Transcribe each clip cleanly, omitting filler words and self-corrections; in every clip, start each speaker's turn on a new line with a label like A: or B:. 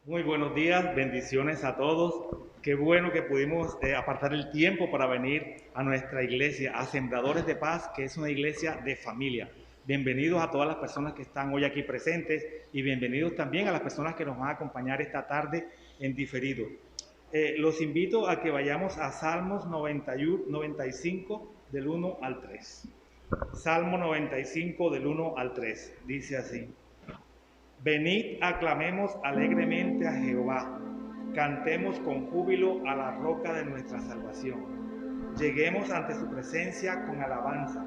A: Muy buenos días, bendiciones a todos. Qué bueno que pudimos apartar el tiempo para venir a nuestra iglesia, a Sembradores de Paz, que es una iglesia de familia. Bienvenidos a todas las personas que están hoy aquí presentes y bienvenidos también a las personas que nos van a acompañar esta tarde en diferido. Los invito a que vayamos a Salmos 95 del 1 al 3. Salmo 95 del 1 al 3. Dice así: Venid, aclamemos alegremente a Jehová, cantemos con júbilo a la roca de nuestra salvación. Lleguemos ante su presencia con alabanza,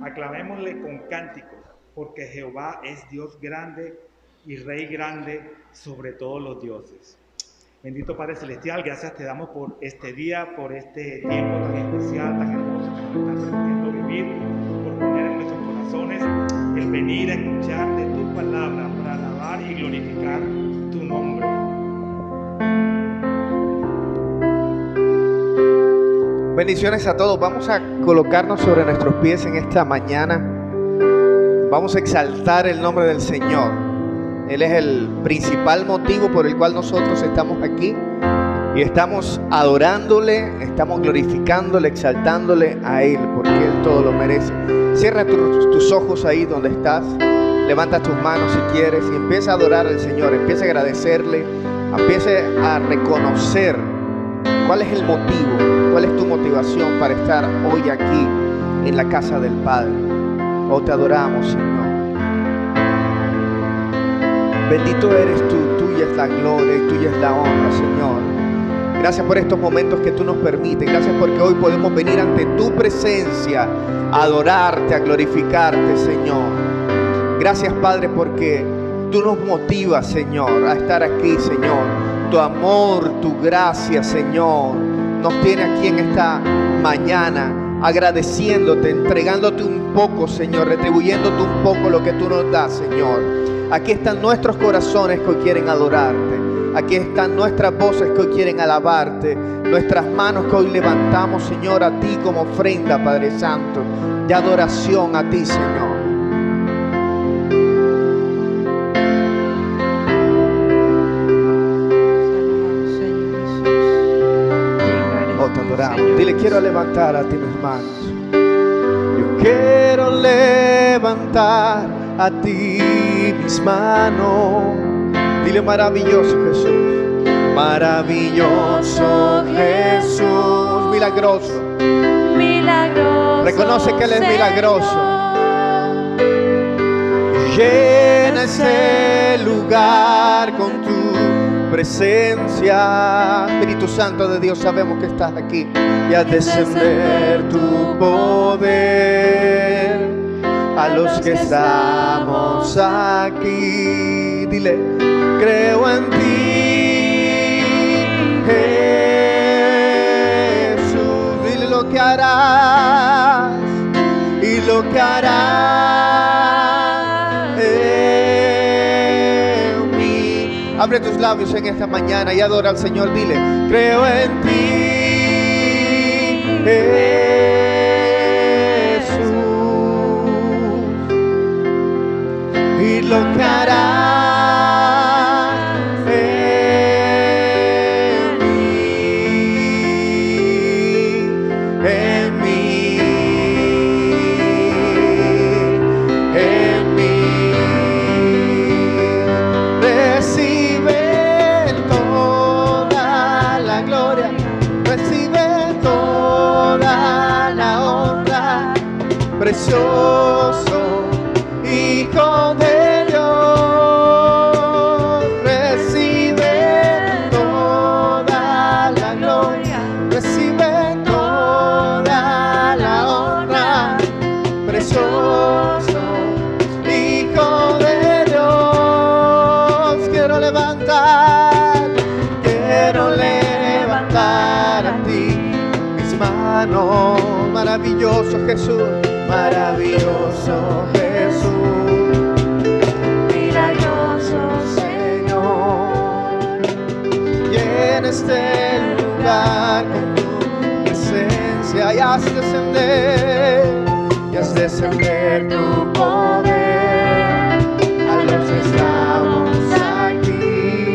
A: aclamémosle con cánticos, porque Jehová es Dios grande y Rey grande sobre todos los dioses. Bendito Padre Celestial, gracias te damos por este día, por este tiempo tan especial, tan hermoso que nos estás permitiendo vivir, por poner en nuestros corazones el venir a escuchar de tu palabra para alabar y glorificar tu nombre.
B: Bendiciones a todos. Vamos a colocarnos sobre nuestros pies en esta mañana. Vamos a exaltar el nombre del Señor. Él es el principal motivo por el cual nosotros estamos aquí y estamos adorándole, estamos glorificándole, exaltándole a Él, porque Él todo lo merece. Cierra tus ojos ahí donde estás, levanta tus manos si quieres y empieza a adorar al Señor, empieza a agradecerle, empieza a reconocer cuál es el motivo, cuál es tu motivación para estar hoy aquí en la casa del Padre. Oh, te adoramos, Señor. Bendito eres tú, tuya es la gloria y tuya es la honra, Señor. Gracias por estos momentos que tú nos permites. Gracias porque hoy podemos venir ante tu presencia a adorarte, a glorificarte, Señor. Gracias, Padre, porque tú nos motivas, Señor, a estar aquí, Señor. Tu amor, tu gracia, Señor, nos tiene aquí en esta mañana, agradeciéndote, entregándote un poco, Señor, retribuyéndote un poco lo que tú nos das, Señor. Aquí están nuestros corazones que hoy quieren adorarte. Aquí están nuestras voces que hoy quieren alabarte. Nuestras manos que hoy levantamos, Señor, a ti como ofrenda, Padre Santo, de adoración a ti, Señor. Oh, te adoramos. Dile, quiero levantar a ti mis manos. Yo quiero levantar a ti mis manos. Dile, maravilloso Jesús, maravilloso Jesús, milagroso, milagroso. Reconoce que Él es milagroso. Llena ese lugar con tu presencia. Espíritu Santo de Dios, sabemos que estás aquí y haz descender tu poder a los que estamos aquí. Dile, creo en ti, Jesús. Dile lo que harás y lo que harás en mí. Abre tus labios en esta mañana y adora al Señor. Dile, creo en ti, Jesús, y lo que harás en mí, en mí. Recibe toda la gloria, recibe toda la honra, precioso Hijo de Dios. Recibe toda la gloria, recibe toda la honra, precioso Hijo de Dios. Quiero levantar a ti mis manos. Maravilloso Jesús, maravilloso Jesús, milagroso Señor. Llena este lugar con tu presencia y haz descender tu poder a los que estamos aquí.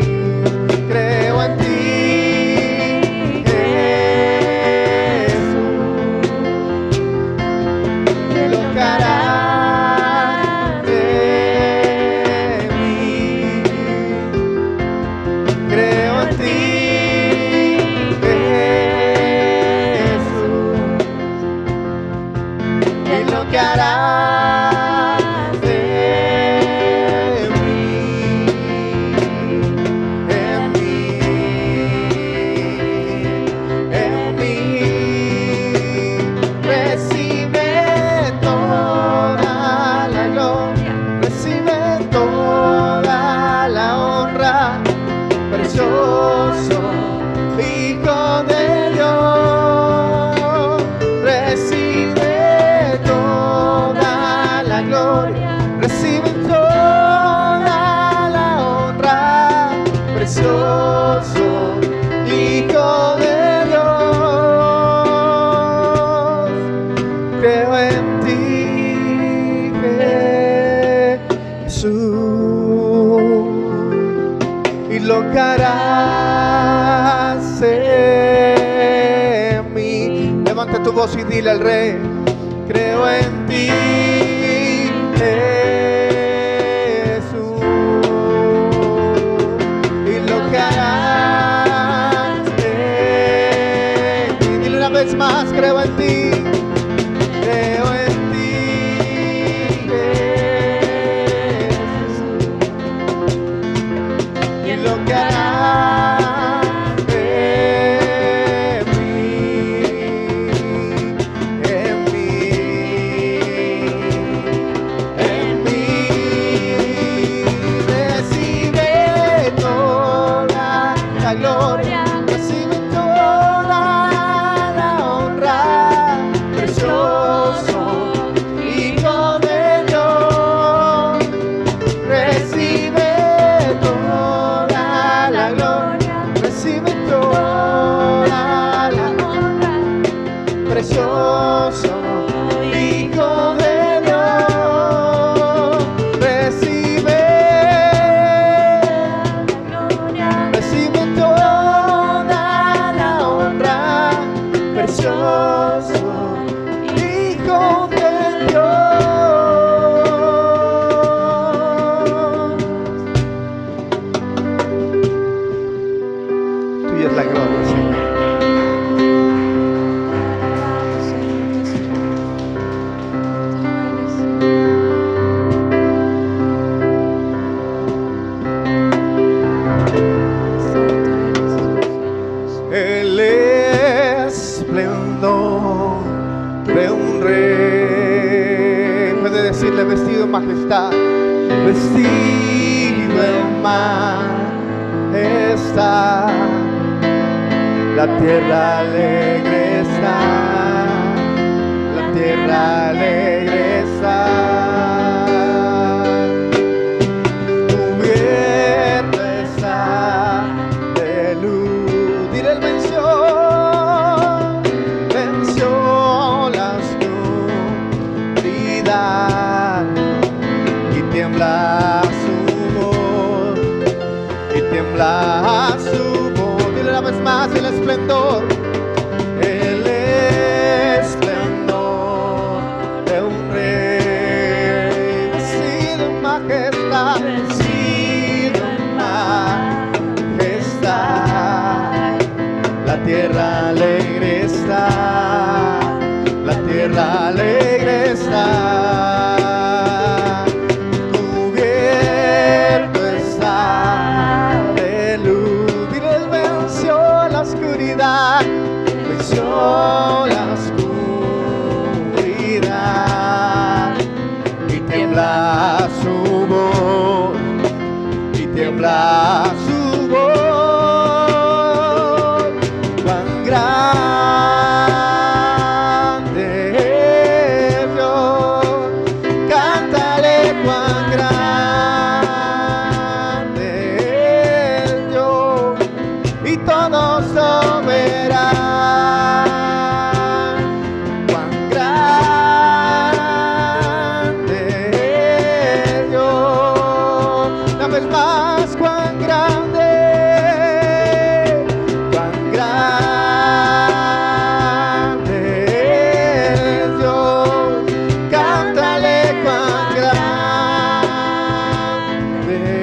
B: precioso Hijo de Dios, recibe toda la gloria, recibe toda la honra, precioso Hijo de Dios, creo en ti, Jesús, y lo que harás en mí. Levanta tu voz y dile al Rey: creo en ti, Jesús, y lo que harás en mí. Dile una vez más: creo en ti, creo en ti, Jesús, y lo que harás en mí. Recibe toda la gloria, recibe toda la honra, precioso Hijo de Dios, recibe toda la gloria, recibe toda la honra, precioso Hijo de Dios, recibe toda la honra, precioso Hijo de Dios. Tuya es la gloria, Señor. El esplendor de un rey. Puede decirle: vestido en majestad, vestido en majestad. La tierra alegre está, la tierra alegre está. Cubierta está de luz. Dile: Él venció la oscuridad, y tiembla su voz, y tiembla su voz. Dile una vez más: el esplendor de un rey, vestido en majestad, vestido en majestad. La tierra alegre está, la tierra alegre está. Cubierto está de luz. Dile: Él venció la oscuridad, venció la oscuridad, y tiembla su voz, y tiembla su voz. Cuán grande es Dios, cántale cuán grande es Dios, y todos lo verán. Cuán grande es Dios. Una vez más: cuán grande es Dios. Cántale cuán grande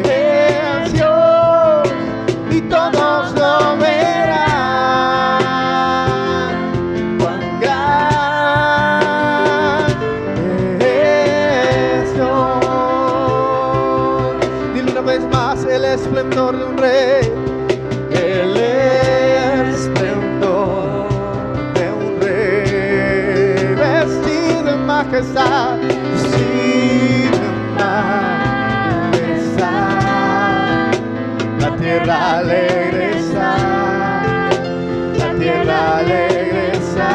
B: es Dios, y todos lo verán. Cuán grande es Dios. Dile una vez más: el esplendor de un rey, el esplendor de un rey, vestido en majestad, vestido en majestad. La tierra tierra alegre está, la tierra alegre está.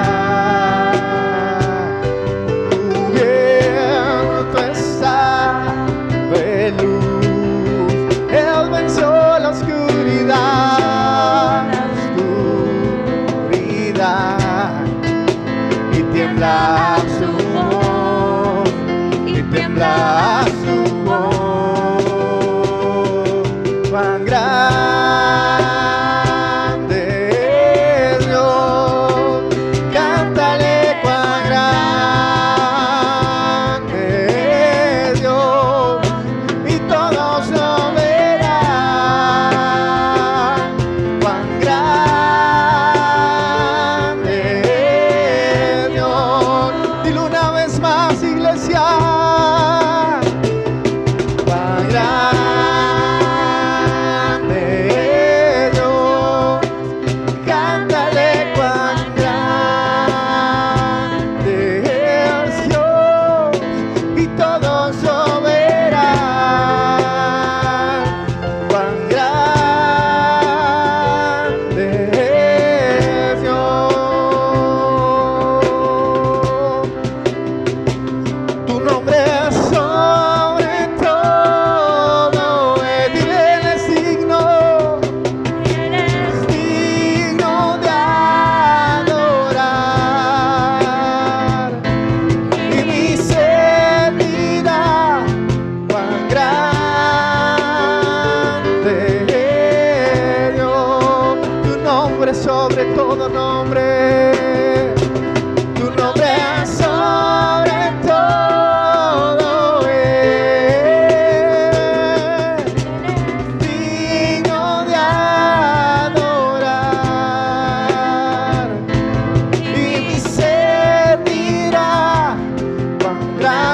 B: Cubierto está de luz, Él venció la oscuridad, y tiembla su voz, y tiembla su voz. Cuán grande es Dios, cántale cuán grande es Dios, y todos lo verán. Cuán grande es Dios. Dilo una vez más, iglesia. Cuán grande es Dios, cántale cuán grande es Dios, y todos lo verán. Cuán grande es Dios. Tu nombre es sobre todo, dile, Él es digno de adorar. Y mi ser dirá cuán grande es Dios. Tu nombre sobre todo nombre, tu nombre es sobre todo es digno de adorar. Y mi ser dirá cuán grande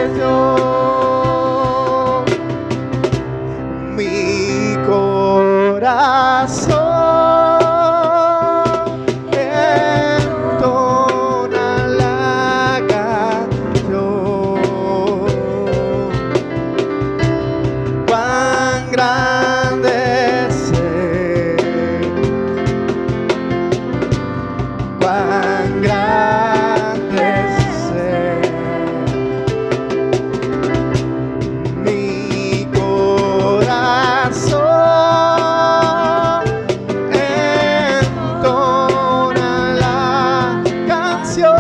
B: es Dios. Mi corazón entona la canción. Cuán grande es Él, cuán grande es Él. Mi corazón entona la canción.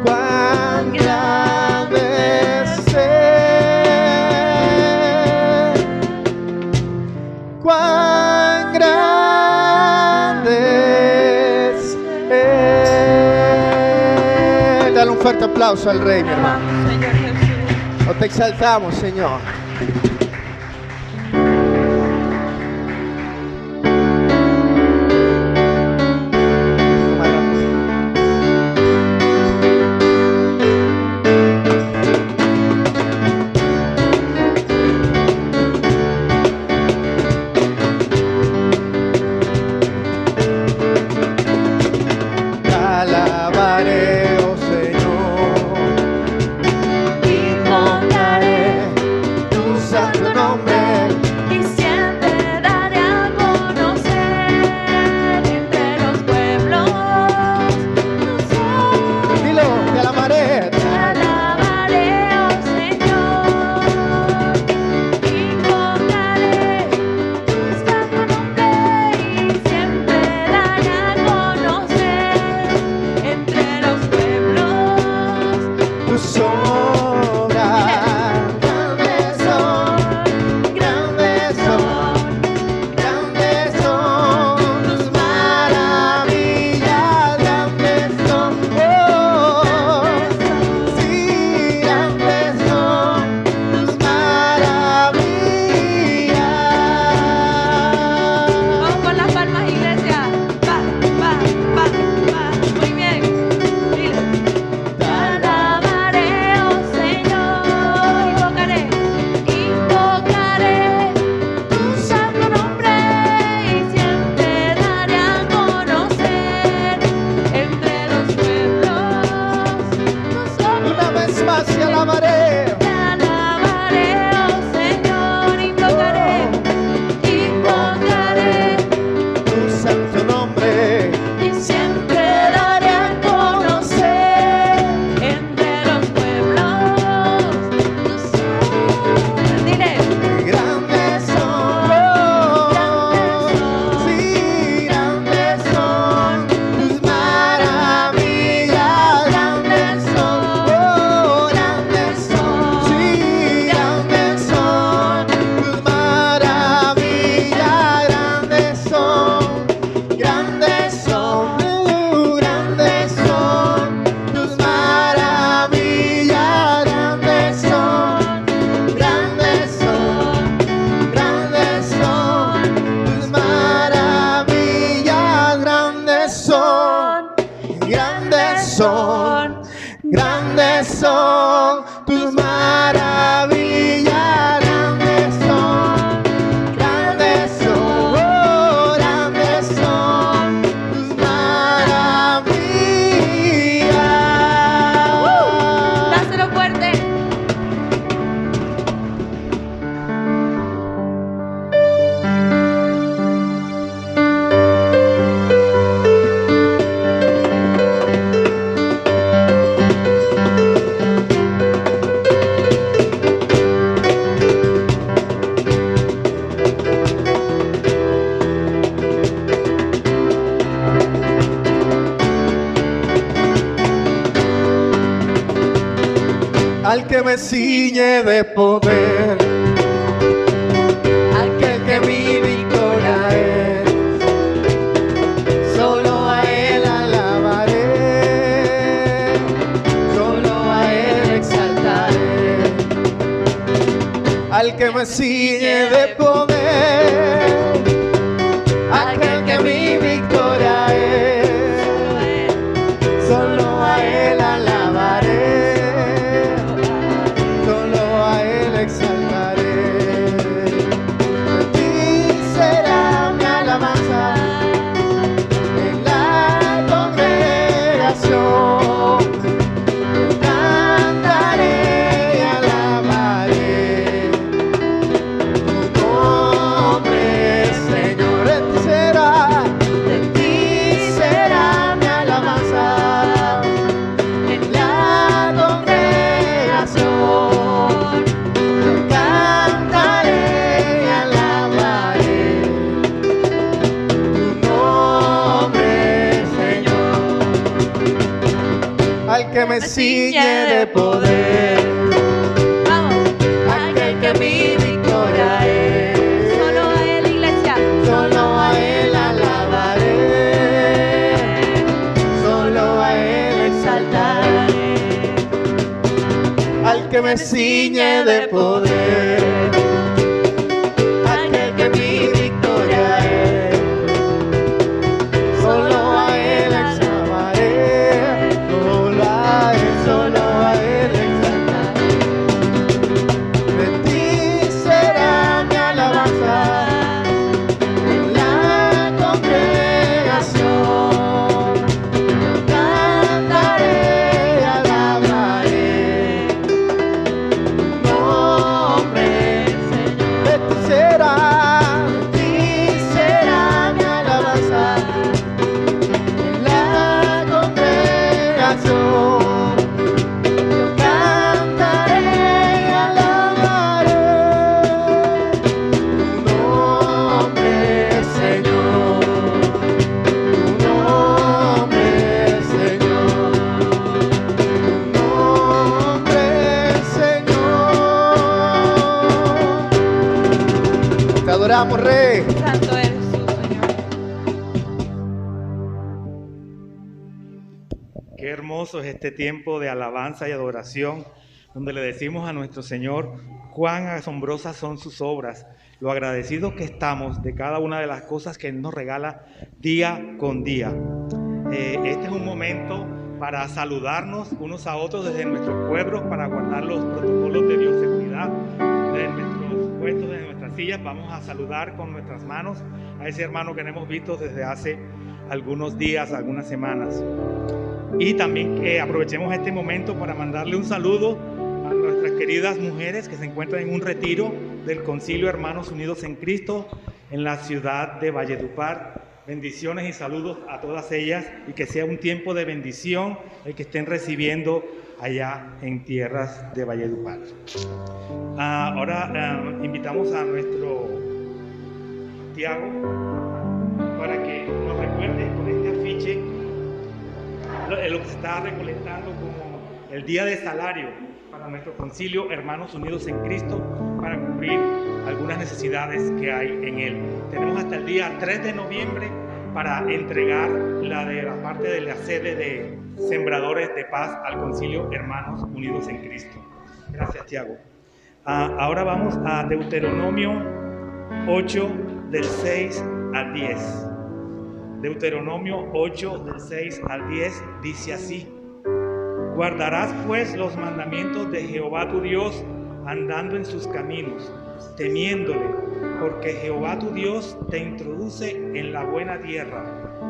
B: Cuán grande es Él, cuán grande es Él. Dale un fuerte aplauso al Rey, mi hermano.
C: Señor Jesús.
B: Te exaltamos, Señor. Te alabaré, oh Señor,
C: Invocaré
B: tu santo nombre.
C: y siempre daré a conocer entre los pueblos tu sol.
B: Dilo, te alabaré.
C: Te alabaré, oh Señor. Invocaré tu santo nombre y siempre daré a conocer entre los pueblos
B: Tus obras grandes son, grandes son, grandes son tus maravillas, grandes son, oh, sí, grandes son tus maravillas.
C: Vamos con las palmas, iglesia. Va, va, va, va. Muy bien. Dile. Te alabaré, oh Señor.
B: son tus maravillas, grandes son, oh, grandes son tus maravillas.
C: Dáselo fuerte.
B: Al que me ciñe de poder, aquel que mi victoria es, solo a él alabaré, solo a él exaltaré. Al que me ciñe de poder, aquel que mi victoria es, solo a él alabaré. Que me ciñe de poder,
C: Vamos.
B: aquel que mi victoria es,
C: Solo a él, iglesia.
B: solo a él alabaré, solo a él exaltaré. Al que me ciñe de poder, aquel que mi victoria es, solo a él exaltaré, solo a él exaltaré. De ti será mi alabanza en la congregación. Cantaré y alabaré tu nombre, Señor. De ti será mi alabanza en la congregación. Te adoramos, Rey.
C: Santo eres tú, Señor.
A: Qué hermoso es este tiempo de alabanza y adoración, donde le decimos a nuestro Señor cuán asombrosas son sus obras, lo agradecidos que estamos de cada una de las cosas que Él nos regala día con día. Este es un momento para saludarnos unos a otros desde nuestros pueblos, para guardar los protocolos de bioseguridad de nuestros puestos, de nuestras sillas. Vamos a saludar con nuestras manos a ese hermano que no hemos visto desde hace algunos días, algunas semanas. Y también que aprovechemos este momento para mandarle un saludo a nuestras queridas mujeres que se encuentran en un retiro del Concilio Hermanos Unidos en Cristo en la ciudad de Valledupar. Bendiciones y saludos a todas ellas, y que sea un tiempo de bendición el que estén recibiendo allá en tierras de Valledupar. Ahora invitamos a nuestro Tiago para que nos recuerde con este afiche lo que se está recolectando como el día de salario para nuestro concilio Hermanos Unidos en Cristo, para cubrir algunas necesidades que hay en él. Tenemos hasta el día 3 de noviembre para entregar la parte de la sede de Sembradores de Paz al concilio Hermanos Unidos en Cristo. Gracias, Tiago. Ahora vamos a Deuteronomio 8 del 6 al 10. Deuteronomio 8 del 6 al 10 dice así: Guardarás pues los mandamientos de Jehová tu Dios, andando en sus caminos, temiéndole, porque Jehová tu Dios te introduce en la buena tierra,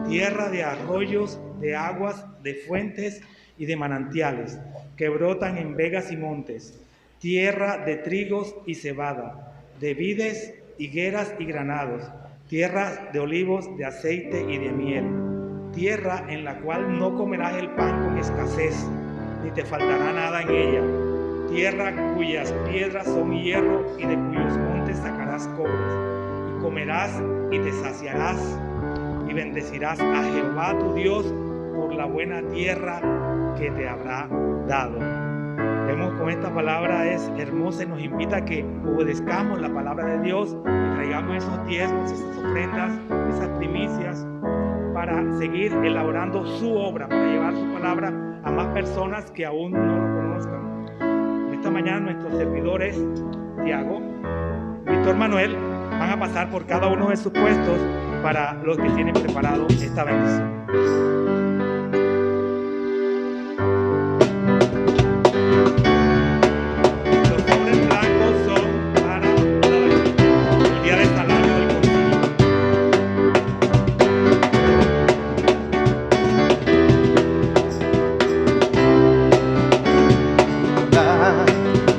A: tierra de arroyos, de aguas, de fuentes y de manantiales, que brotan en vegas y montes, tierra de trigos y cebada, de vides, higueras y granados, tierra de olivos, de aceite y de miel, tierra en la cual no comerás el pan con escasez, ni te faltará nada en ella, tierra cuyas piedras son hierro y de cuyos montes sacarás cobres, y comerás y te saciarás, y bendecirás a Jehová tu Dios por la buena tierra que te habrá dado. Vemos con esta palabra es hermosa y nos invita a que obedezcamos la palabra de Dios y traigamos esos diezmos, esas ofrendas, esas primicias para seguir elaborando su obra, para llevar su palabra a más personas que aún no lo conozcan. Esta mañana nuestros servidores, Tiago, Víctor Manuel, van a pasar por cada uno de sus puestos para los que tienen preparado esta bendición.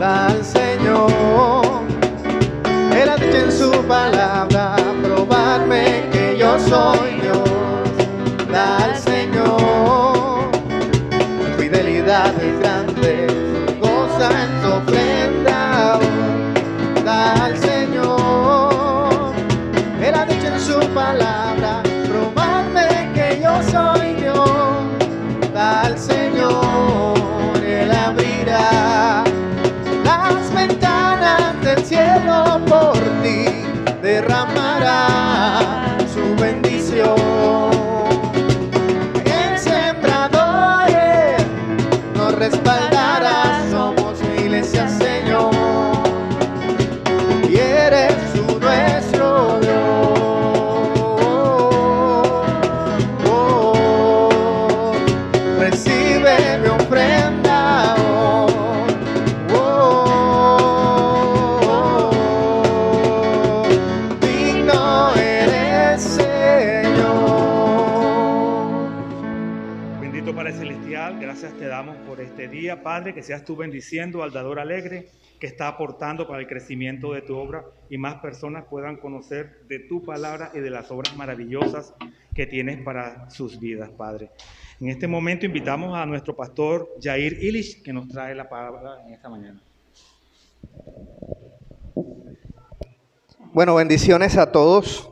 B: Al Señor, Él ha dicho en su palabra, probarme que yo soy Dios. Da al Señor, su fidelidad es grande, goza en su ofrenda. Da al Señor, Él ha dicho en su palabra, probarme que yo soy Dios. Da al Señor, Él abrirá las ventanas del cielo por ti, derramará su bendición. El sembrador nos respaldará, somos su iglesia, Señor, y eres su nuestro Dios. Recibe mi ofrenda hoy. Digno eres, Señor.
A: Bendito Padre Celestial, gracias te damos por este día, Padre, que seas tú bendiciendo al dador alegre que está aportando para el crecimiento de tu obra y más personas puedan conocer de tu palabra y de las obras maravillosas que tienes para sus vidas, Padre. En este momento invitamos a nuestro pastor Jair Illich, que nos trae la palabra en esta mañana.
B: Bueno, bendiciones a todos.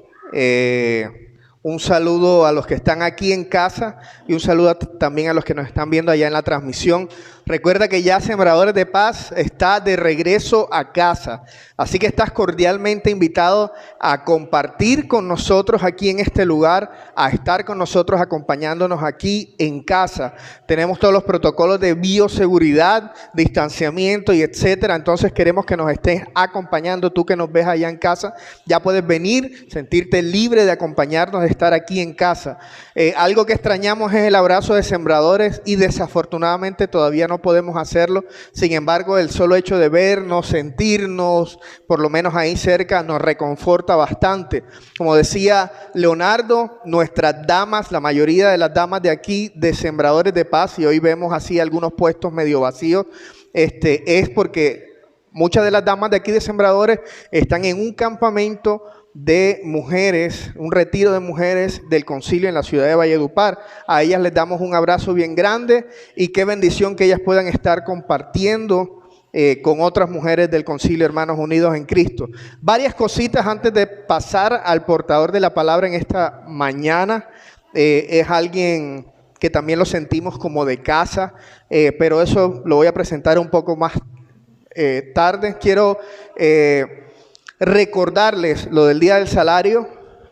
B: Un saludo a los que están aquí en casa y un saludo también a los que nos están viendo allá en la transmisión. Recuerda que ya Sembradores de Paz está de regreso a casa, así que estás cordialmente invitado a compartir con nosotros aquí en este lugar, a estar con nosotros acompañándonos aquí en casa. Tenemos todos los protocolos de bioseguridad, distanciamiento y etcétera, entonces queremos que nos estés acompañando. Tú que nos ves allá en casa, ya puedes venir, sentirte libre de acompañarnos, de estar aquí en casa. Algo que extrañamos es el abrazo de sembradores y desafortunadamente todavía no podemos hacerlo. Sin embargo, el solo hecho de vernos, sentirnos, por lo menos ahí cerca, nos reconforta bastante. Como decía Leonardo, nuestras damas, la mayoría de las damas de aquí, de Sembradores de Paz, y hoy vemos así algunos puestos medio vacíos, es porque muchas de las damas de aquí de Sembradores están en un campamento de mujeres, un retiro de mujeres del concilio en la ciudad de Valledupar. A ellas les damos un abrazo bien grande y qué bendición que ellas puedan estar compartiendo con otras mujeres del concilio Hermanos Unidos en Cristo. Varias cositas antes de pasar al portador de la palabra en esta mañana. Es alguien que también lo sentimos como de casa, pero eso lo voy a presentar un poco más tarde. Quiero recordarles lo del Día del Salario.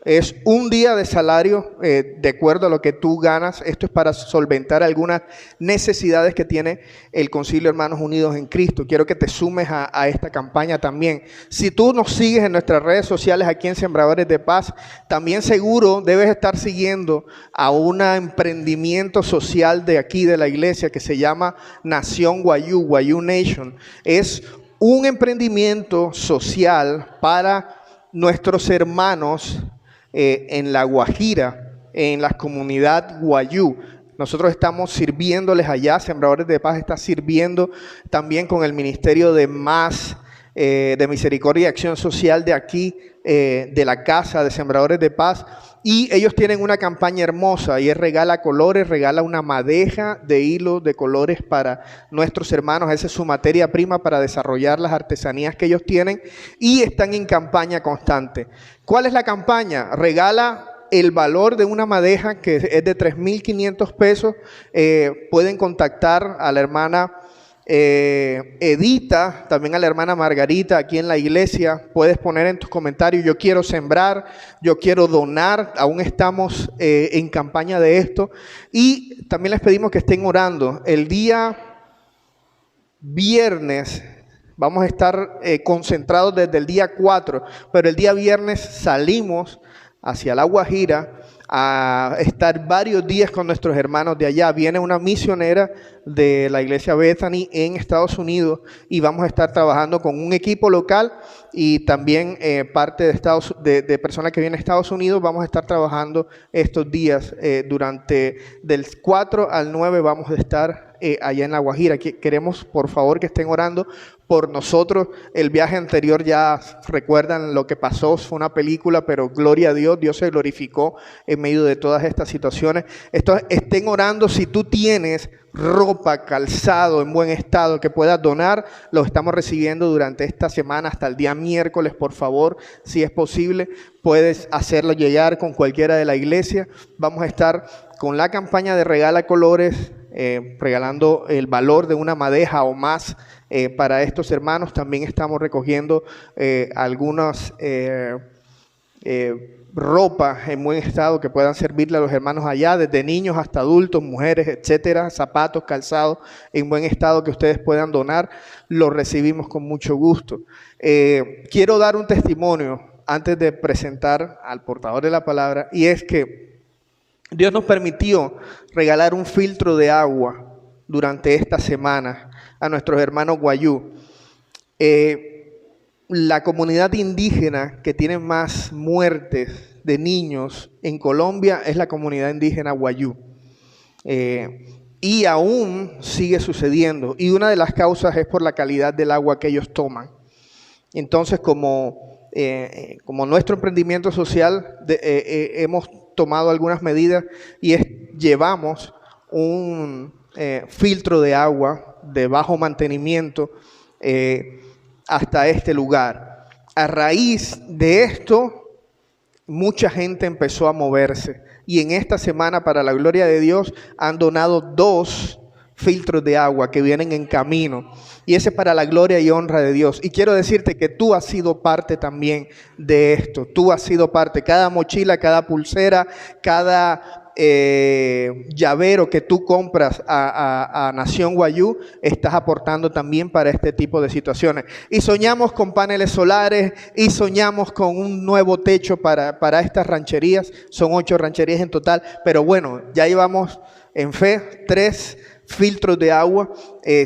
B: Es un día de salario de acuerdo a lo que tú ganas. Esto es para solventar algunas necesidades que tiene el Concilio Hermanos Unidos en Cristo. Quiero que te sumes a esta campaña también. Si tú nos sigues en nuestras redes sociales aquí en Sembradores de Paz, también seguro debes estar siguiendo a un emprendimiento social de aquí de la iglesia que se llama Nación Wayuu, Wayuu Nation. Es un emprendimiento social para nuestros hermanos en La Guajira, en la comunidad Wayuu. Nosotros estamos sirviéndoles allá. Sembradores de Paz está sirviendo también con el Ministerio de de Misericordia y Acción Social de aquí, de la Casa de Sembradores de Paz. Y ellos tienen una campaña hermosa y es regala colores, regala una madeja de hilo de colores para nuestros hermanos. Esa es su materia prima para desarrollar las artesanías que ellos tienen y están en campaña constante. ¿Cuál es la campaña? Regala el valor de una madeja que es de 3,500 pesos. Pueden contactar a la hermana Edita, también a la hermana Margarita aquí en la iglesia. Puedes poner en tus comentarios: yo quiero sembrar, yo quiero donar. Aún estamos en campaña de esto. Y también les pedimos que estén orando. El día viernes vamos a estar concentrados desde el día 4, pero el día viernes salimos hacia La Guajira a estar varios días con nuestros hermanos de allá. Viene una misionera de la iglesia Bethany en Estados Unidos y vamos a estar trabajando con un equipo local y también parte de personas que vienen a Estados Unidos. Vamos a estar trabajando estos días durante del 4 al 9 vamos a estar allá en La Guajira. Queremos por favor que estén orando por nosotros. El viaje anterior ya recuerdan lo que pasó, fue una película, pero gloria a Dios, Dios se glorificó en medio de todas estas situaciones. Estén orando. Si tú tienes ropa, calzado en buen estado que puedas donar, lo estamos recibiendo durante esta semana hasta el día miércoles. Por favor, si es posible, puedes hacerlo llegar con cualquiera de la iglesia. Vamos a estar con la campaña de Regala Colores, regalando el valor de una madeja o más para estos hermanos. También estamos recogiendo algunas ropa en buen estado que puedan servirle a los hermanos allá, desde niños hasta adultos, mujeres, etcétera, zapatos, calzados en buen estado que ustedes puedan donar. Lo recibimos con mucho gusto. Quiero dar un testimonio antes de presentar al portador de la palabra, y es que Dios nos permitió regalar un filtro de agua durante esta semana a nuestros hermanos Wayuu. La comunidad indígena que tiene más muertes de niños en Colombia es la comunidad indígena Wayuu. Y aún sigue sucediendo. Y una de las causas es por la calidad del agua que ellos toman. Entonces, como nuestro emprendimiento social, hemos tomado algunas medidas y llevamos un filtro de agua de bajo mantenimiento hasta este lugar. A raíz de esto, mucha gente empezó a moverse y en esta semana, para la gloria de Dios, han donado 2 filtros de agua que vienen en camino, y ese es para la gloria y honra de Dios. Y quiero decirte que tú has sido parte también de esto. Tú has sido parte. Cada mochila, cada pulsera, cada llavero que tú compras a Nación Wayuu, estás aportando también para este tipo de situaciones. Y soñamos con paneles solares y soñamos con un nuevo techo para estas rancherías. Son 8 rancherías en total, pero bueno, ya llevamos en fe 3 filtros de agua.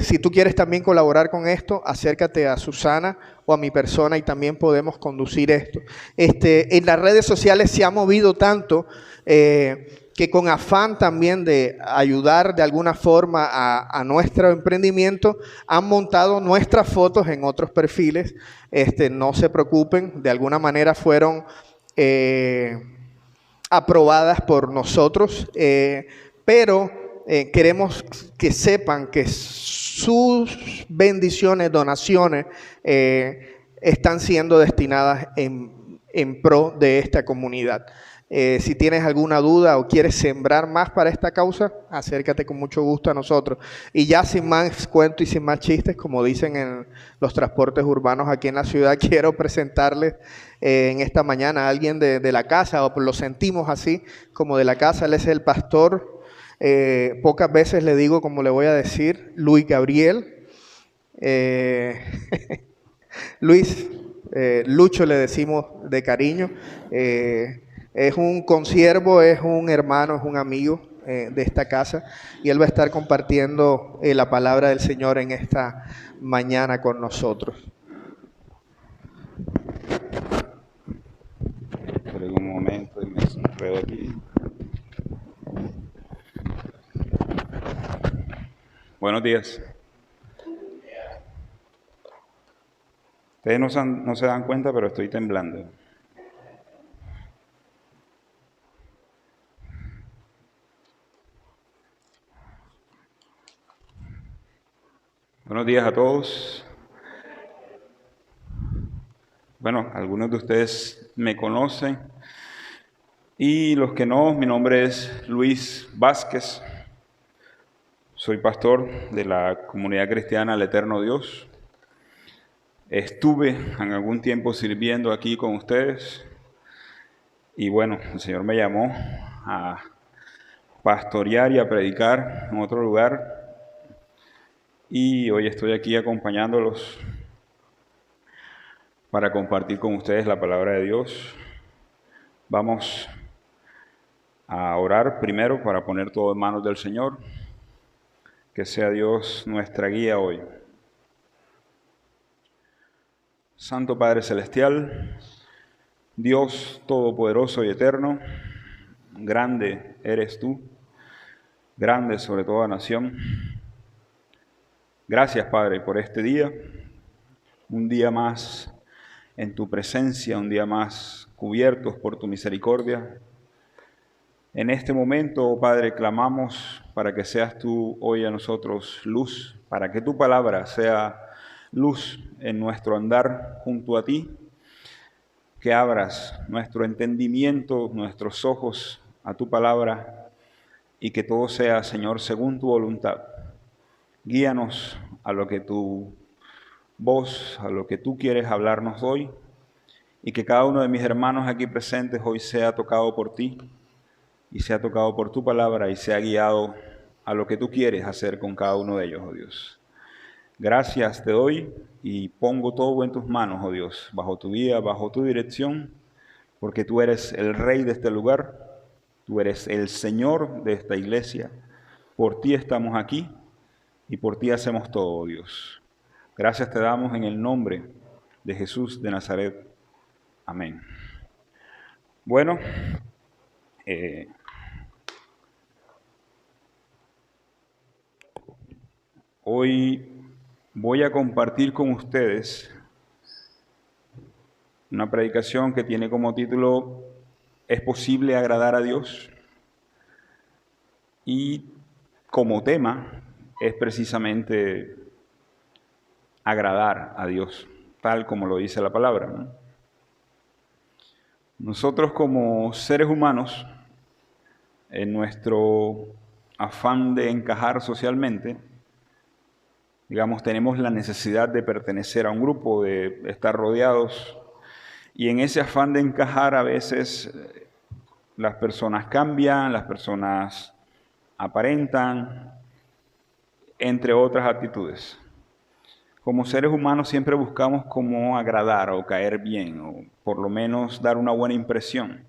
B: Si tú quieres también colaborar con esto, acércate a Susana o a mi persona y también podemos conducir esto. En las redes sociales se ha movido tanto que con afán también de ayudar de alguna forma a nuestro emprendimiento, han montado nuestras fotos en otros perfiles. No se preocupen, de alguna manera fueron aprobadas por nosotros, pero queremos que sepan que sus bendiciones, donaciones, están siendo destinadas en pro de esta comunidad. Si tienes alguna duda o quieres sembrar más para esta causa, acércate con mucho gusto a nosotros. Y ya sin más cuento y sin más chistes, como dicen en los transportes urbanos aquí en la ciudad, quiero presentarles en esta mañana a alguien de la casa, o lo sentimos así, como de la casa. Él es el pastor, pocas veces le digo como le voy a decir, Luis Gabriel. Luis, Lucho le decimos de cariño. Es un consiervo, es un hermano, es un amigo de esta casa, y él va a estar compartiendo la palabra del Señor en esta mañana con nosotros.
D: Esperen un momento y me enredo aquí. Buenos días. Ustedes no se dan cuenta, pero estoy temblando. Buenos días a todos. Bueno, algunos de ustedes me conocen y los que no, mi nombre es Luis Vázquez. Soy pastor de la comunidad cristiana El Eterno Dios. Estuve en algún tiempo sirviendo aquí con ustedes y bueno, el Señor me llamó a pastorear y a predicar en otro lugar. Y hoy estoy aquí acompañándolos para compartir con ustedes la palabra de Dios. Vamos a orar primero para poner todo en manos del Señor. Que sea Dios nuestra guía hoy. Santo Padre Celestial, Dios Todopoderoso y Eterno, grande eres tú, grande sobre toda nación. Gracias, Padre, por este día, un día más en tu presencia, un día más cubiertos por tu misericordia. En este momento, Padre, clamamos para que seas tú hoy a nosotros luz, para que tu palabra sea luz en nuestro andar junto a ti, que abras nuestro entendimiento, nuestros ojos a tu palabra y que todo sea, Señor, según tu voluntad. Guíanos a lo que tu voz, a lo que tú quieres hablarnos hoy, y que cada uno de mis hermanos aquí presentes hoy sea tocado por ti y sea tocado por tu palabra y sea guiado a lo que tú quieres hacer con cada uno de ellos, oh Dios. Gracias te doy y pongo todo en tus manos, oh Dios, bajo tu guía, bajo tu dirección, porque tú eres el Rey de este lugar, tú eres el Señor de esta iglesia, por ti estamos aquí y por ti hacemos todo, oh Dios. Gracias te damos en el nombre de Jesús de Nazaret. Amén. Bueno, hoy voy a compartir con ustedes una predicación que tiene como título ¿Es posible agradar a Dios? Y como tema es precisamente agradar a Dios, tal como lo dice la palabra, ¿no? Nosotros como seres humanos, en nuestro afán de encajar socialmente, digamos, tenemos la necesidad de pertenecer a un grupo, de estar rodeados, y en ese afán de encajar a veces las personas cambian, las personas aparentan, entre otras actitudes. Como seres humanos siempre buscamos cómo agradar o caer bien, o por lo menos dar una buena impresión.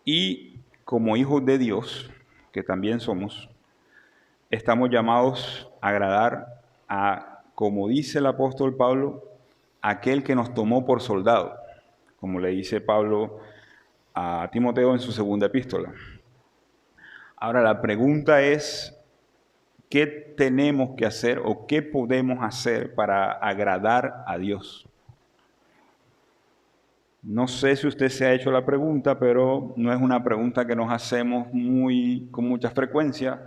D: Y como hijos de Dios, que también somos, estamos llamados a agradar a, como dice el apóstol Pablo, aquel que nos tomó por soldado, como le dice Pablo a Timoteo en su segunda epístola. Ahora la pregunta es, ¿qué tenemos que hacer o qué podemos hacer para agradar a Dios? No sé si usted se ha hecho la pregunta, pero no es una pregunta que nos hacemos con mucha frecuencia,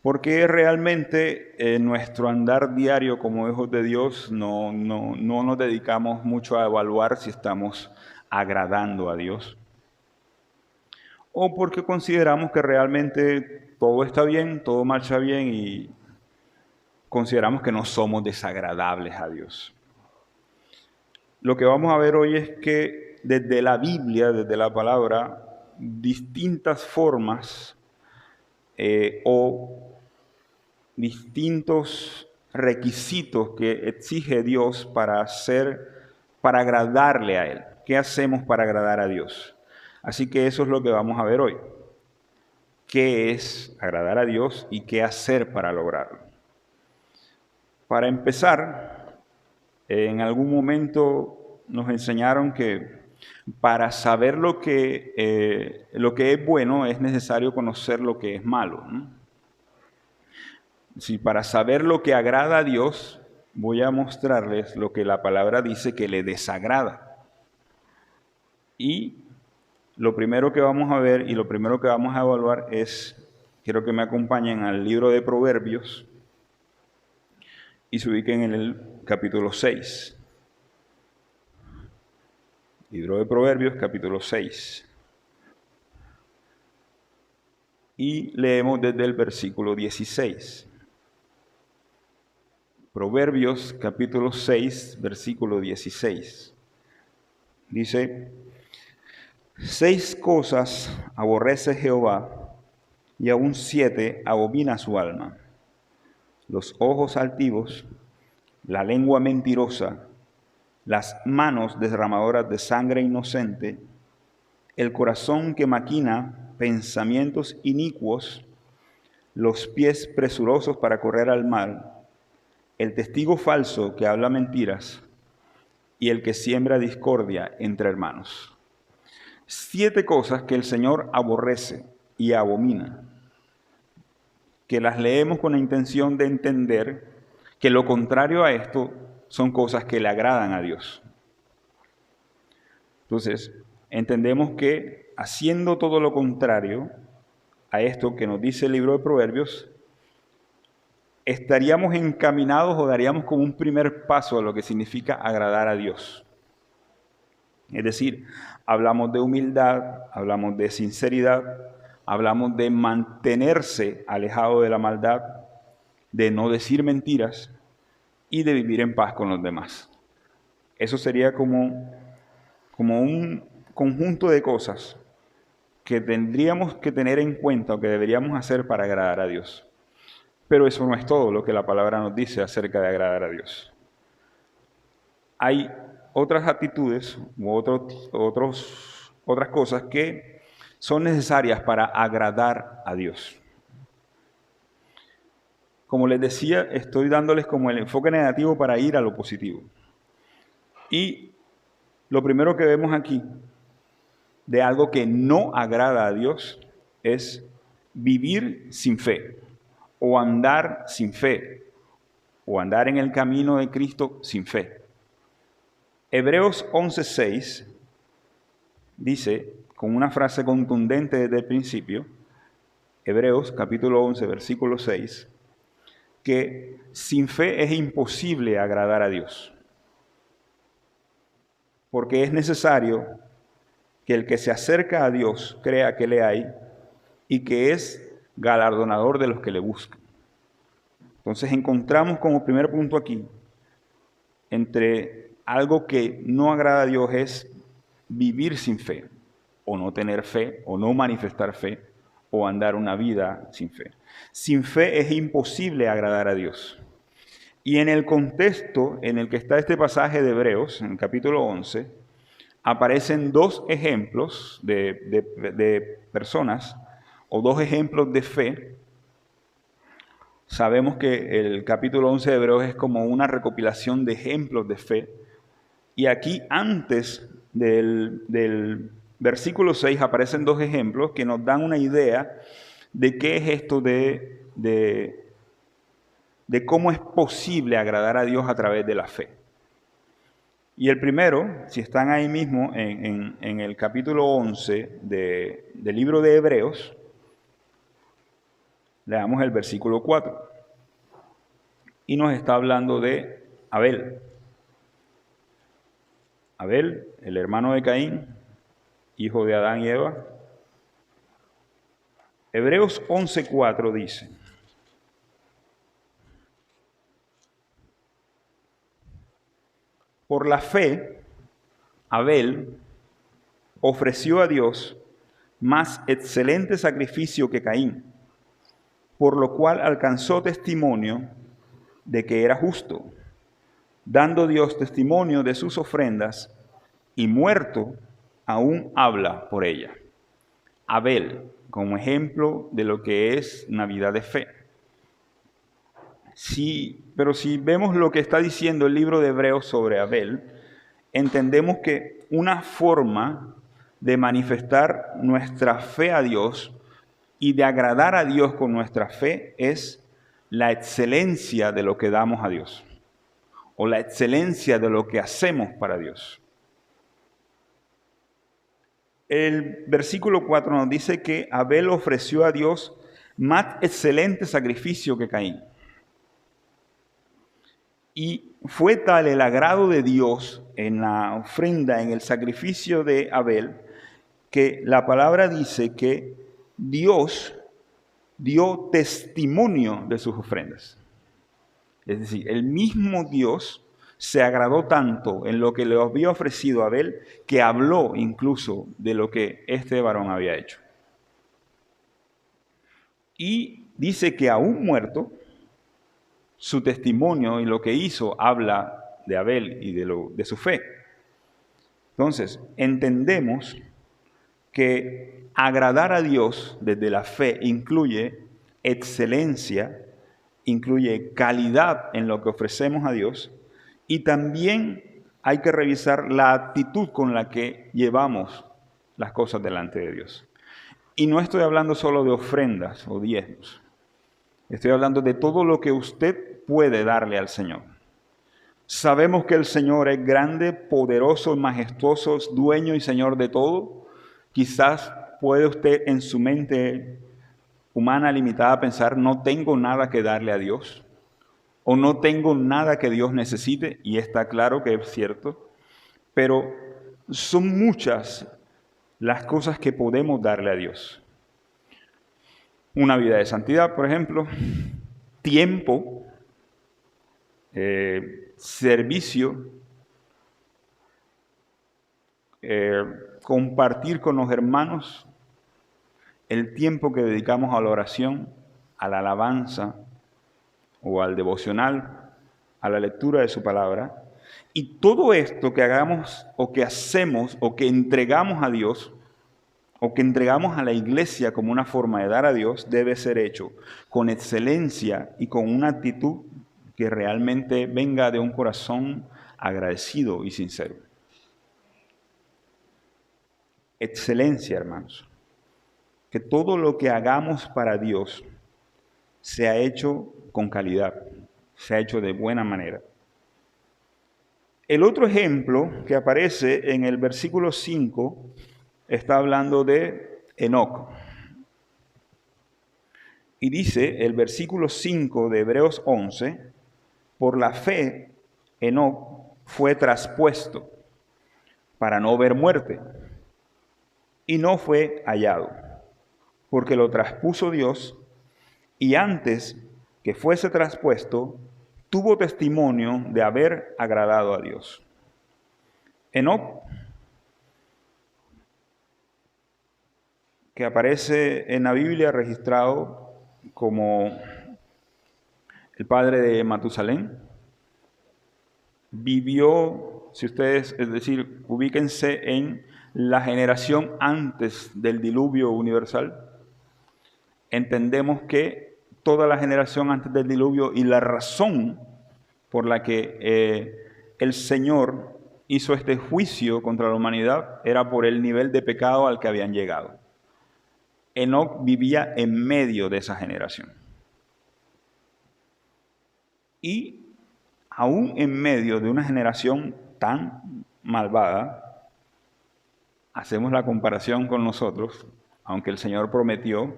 D: porque realmente en nuestro andar diario como hijos de Dios no nos dedicamos mucho a evaluar si estamos agradando a Dios. o porque consideramos que realmente todo está bien, todo marcha bien y consideramos que no somos desagradables a Dios. Lo que vamos a ver hoy es que desde la Biblia, desde la palabra, distintas formas o distintos requisitos que exige Dios para agradarle a Él. ¿Qué hacemos para agradar a Dios? Así que eso es lo que vamos a ver hoy. ¿Qué es agradar a Dios y qué hacer para lograrlo? Para empezar, en algún momento nos enseñaron que para saber lo que es bueno es necesario conocer lo que es malo, ¿no? Si para saber lo que agrada a Dios, voy a mostrarles lo que la palabra dice que le desagrada. Y lo primero que vamos a ver y lo primero que vamos a evaluar es, quiero que me acompañen al libro de Proverbios y se ubiquen en el capítulo 6. Libro de Proverbios, capítulo 6. Y leemos desde el versículo 16. Proverbios, capítulo 6, versículo 16. Dice: 6 cosas aborrece Jehová, y aún 7 abomina su alma: los ojos altivos, la lengua mentirosa, las manos derramadoras de sangre inocente, el corazón que maquina pensamientos inicuos, los pies presurosos para correr al mal, el testigo falso que habla mentiras y el que siembra discordia entre hermanos. 7 cosas que el Señor aborrece y abomina, que las leemos con la intención de entender que lo contrario a esto son cosas que le agradan a Dios. Entonces, entendemos que haciendo todo lo contrario a esto que nos dice el libro de Proverbios, estaríamos encaminados o daríamos como un primer paso a lo que significa agradar a Dios. Es decir, hablamos de humildad, hablamos de sinceridad, hablamos de mantenerse alejado de la maldad, de no decir mentiras y de vivir en paz con los demás. Eso sería como un conjunto de cosas que tendríamos que tener en cuenta o que deberíamos hacer para agradar a Dios. Pero eso no es todo lo que la palabra nos dice acerca de agradar a Dios. Hay otras actitudes u otras cosas que son necesarias para agradar a Dios. Como les decía, estoy dándoles como el enfoque negativo para ir a lo positivo. Y lo primero que vemos aquí de algo que no agrada a Dios es vivir sin fe, o andar sin fe, o andar en el camino de Cristo sin fe. Hebreos 11:6 dice, con una frase contundente desde el principio, Hebreos capítulo 11, versículo 6, que sin fe es imposible agradar a Dios, porque es necesario que el que se acerca a Dios crea que le hay y que es galardonador de los que le buscan. Entonces encontramos como primer punto aquí, entre algo que no agrada a Dios es vivir sin fe, o no tener fe, o no manifestar fe, o andar una vida sin fe. Sin fe es imposible agradar a Dios. Y en el contexto en el que está este pasaje de Hebreos, en el capítulo 11, aparecen 2 ejemplos de personas, o 2 ejemplos de fe. Sabemos que el capítulo 11 de Hebreos es como una recopilación de ejemplos de fe. Y aquí antes del versículo 6 aparecen 2 ejemplos que nos dan una idea de qué es esto de cómo es posible agradar a Dios a través de la fe. Y el primero, si están ahí mismo en el capítulo 11 del libro de Hebreos, leamos el versículo 4. Y nos está hablando de Abel. Abel, el hermano de Caín, hijo de Adán y Eva, Hebreos 11:4 dice: por la fe, Abel ofreció a Dios más excelente sacrificio que Caín, por lo cual alcanzó testimonio de que era justo, dando Dios testimonio de sus ofrendas, y muerto aún habla por ella. Abel, como ejemplo de lo que es una vida de fe. Pero si vemos lo que está diciendo el libro de Hebreos sobre Abel, entendemos que una forma de manifestar nuestra fe a Dios y de agradar a Dios con nuestra fe es la excelencia de lo que damos a Dios, o la excelencia de lo que hacemos para Dios. El versículo 4 nos dice que Abel ofreció a Dios más excelente sacrificio que Caín. Y fue tal el agrado de Dios en la ofrenda, en el sacrificio de Abel, que la palabra dice que Dios dio testimonio de sus ofrendas. Es decir, el mismo Dios se agradó tanto en lo que le había ofrecido a Abel, que habló incluso de lo que este varón había hecho. Y dice que aún muerto, su testimonio y lo que hizo habla de Abel y de su fe. Entonces, entendemos que agradar a Dios desde la fe incluye excelencia, incluye calidad en lo que ofrecemos a Dios, y también hay que revisar la actitud con la que llevamos las cosas delante de Dios. Y no estoy hablando solo de ofrendas o diezmos. Estoy hablando de todo lo que usted puede darle al Señor. Sabemos que el Señor es grande, poderoso, majestuoso, dueño y Señor de todo. Quizás puede usted en su mente humana limitada pensar, no tengo nada que darle a Dios, o no tengo nada que Dios necesite, y está claro que es cierto, pero son muchas las cosas que podemos darle a Dios. Una vida de santidad, por ejemplo, tiempo, servicio, compartir con los hermanos, el tiempo que dedicamos a la oración, a la alabanza o al devocional, a la lectura de su palabra. Y todo esto que hagamos o que hacemos o que entregamos a Dios o que entregamos a la iglesia como una forma de dar a Dios, debe ser hecho con excelencia y con una actitud que realmente venga de un corazón agradecido y sincero. Excelencia, hermanos. Que todo lo que hagamos para Dios sea hecho con calidad, sea hecho de buena manera. El otro ejemplo que aparece en el versículo 5 está hablando de Enoc. Y dice el versículo 5 de Hebreos 11, por la fe Enoc fue traspuesto para no ver muerte, y no fue hallado, porque lo traspuso Dios, y antes que fuese traspuesto, tuvo testimonio de haber agradado a Dios. Enoc, que aparece en la Biblia registrado como el padre de Matusalén, vivió, si ustedes, es decir, ubíquense en la generación antes del diluvio universal. Entendemos que toda la generación antes del diluvio y la razón por la que el Señor hizo este juicio contra la humanidad era por el nivel de pecado al que habían llegado. Enoc vivía en medio de esa generación. Y aún en medio de una generación tan malvada, hacemos la comparación con nosotros, aunque el Señor prometió,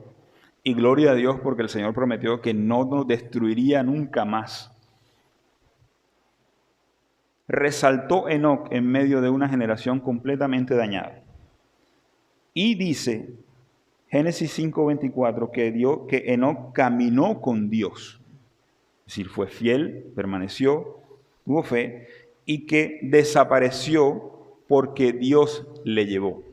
D: y gloria a Dios porque el Señor prometió que no nos destruiría nunca más. Resaltó Enoc en medio de una generación completamente dañada. Y dice Génesis 5:24, que Enoc caminó con Dios. Es decir, fue fiel, permaneció, tuvo fe, y que desapareció porque Dios le llevó.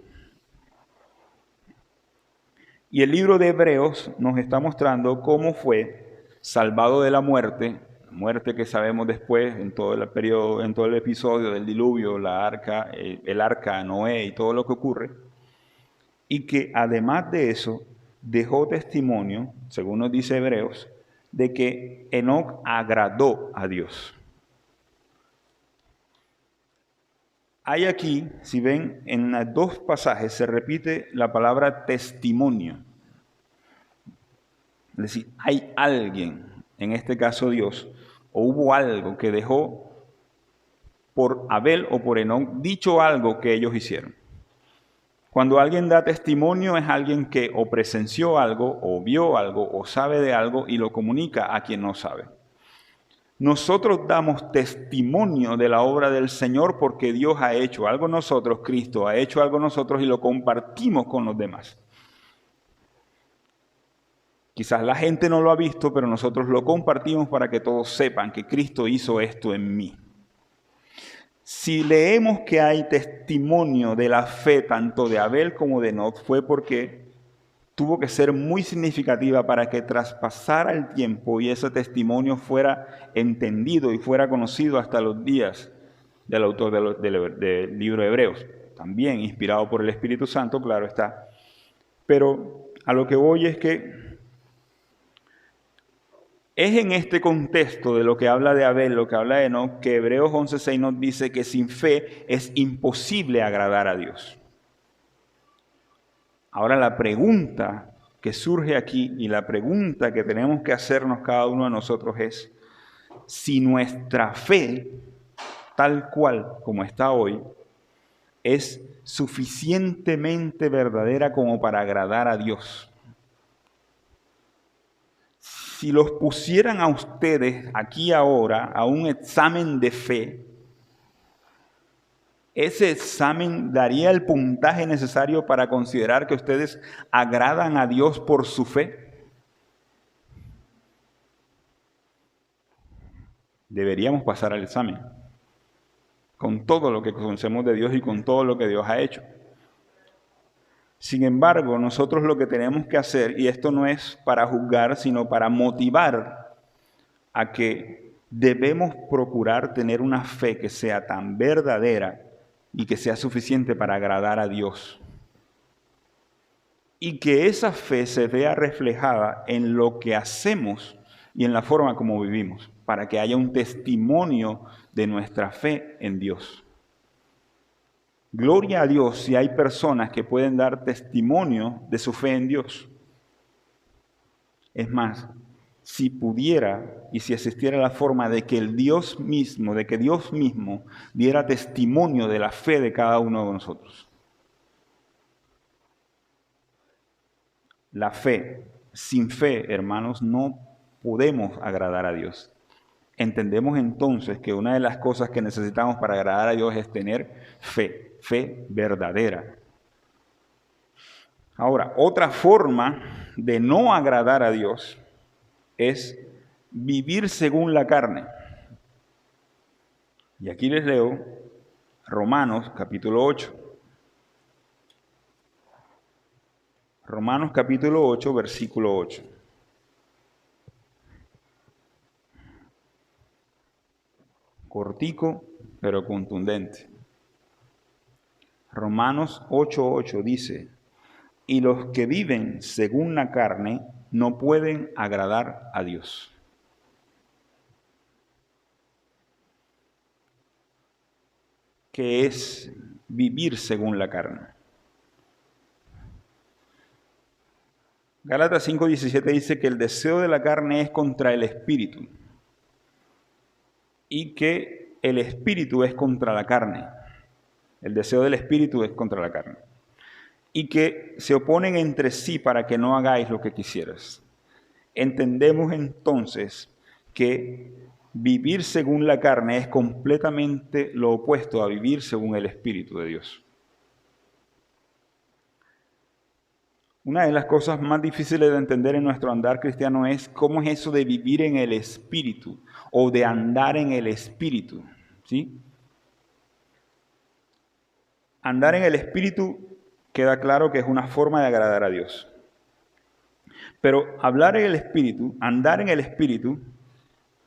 D: Y el libro de Hebreos nos está mostrando cómo fue salvado de la muerte que sabemos después en todo el periodo, en todo el episodio del diluvio, la arca, el arca, Noé y todo lo que ocurre, y que además de eso dejó testimonio, según nos dice Hebreos, de que Enoc agradó a Dios. Hay aquí, si ven, en los dos pasajes se repite la palabra testimonio. Es decir, hay alguien, en este caso Dios, o hubo algo que dejó por Abel o por Enoc, dicho algo que ellos hicieron. Cuando alguien da testimonio es alguien que o presenció algo, o vio algo, o sabe de algo y lo comunica a quien no sabe. Nosotros damos testimonio de la obra del Señor porque Dios ha hecho algo en nosotros, Cristo ha hecho algo en nosotros y lo compartimos con los demás. Quizás la gente no lo ha visto, pero nosotros lo compartimos para que todos sepan que Cristo hizo esto en mí. Si leemos que hay testimonio de la fe tanto de Abel como de Enoc, fue porque tuvo que ser muy significativa para que traspasara el tiempo y ese testimonio fuera entendido y fuera conocido hasta los días del autor del libro de Hebreos. También inspirado por el Espíritu Santo, claro está. Pero a lo que voy es que es en este contexto de lo que habla de Abel, lo que habla de Enoc, que Hebreos 11:6 nos dice que sin fe es imposible agradar a Dios. Ahora la pregunta que surge aquí y la pregunta que tenemos que hacernos cada uno de nosotros es si nuestra fe, tal cual como está hoy, es suficientemente verdadera como para agradar a Dios. Si los pusieran a ustedes aquí ahora a un examen de fe, ¿ese examen daría el puntaje necesario para considerar que ustedes agradan a Dios por su fe? Deberíamos pasar al examen, con todo lo que conocemos de Dios y con todo lo que Dios ha hecho. Sin embargo, nosotros lo que tenemos que hacer, y esto no es para juzgar, sino para motivar a que debemos procurar tener una fe que sea tan verdadera y que sea suficiente para agradar a Dios. Y que esa fe se vea reflejada en lo que hacemos y en la forma como vivimos, para que haya un testimonio de nuestra fe en Dios. Gloria a Dios si hay personas que pueden dar testimonio de su fe en Dios. Es más, si pudiera y si existiera la forma de que Dios mismo diera testimonio de la fe de cada uno de nosotros. La fe, sin fe, hermanos, no podemos agradar a Dios. Entendemos entonces que una de las cosas que necesitamos para agradar a Dios es tener fe verdadera. Ahora, otra forma de no agradar a Dios es vivir según la carne. Y aquí les leo Romanos capítulo 8. Romanos capítulo 8, versículo 8. Cortico, pero contundente. Romanos 8:8 dice, y los que viven según la carne no pueden agradar a Dios. ¿Qué es vivir según la carne? Gálatas 5:17 dice que el deseo de la carne es contra el espíritu y que el espíritu es contra la carne. El deseo del espíritu es contra la carne. Y que se oponen entre sí para que no hagáis lo que quisieras. Entendemos entonces que vivir según la carne es completamente lo opuesto a vivir según el Espíritu de Dios. Una de las cosas más difíciles de entender en nuestro andar cristiano es cómo es eso de vivir en el Espíritu o de andar en el Espíritu, ¿sí? Andar en el Espíritu queda claro que es una forma de agradar a Dios. Pero hablar en el Espíritu, andar en el Espíritu,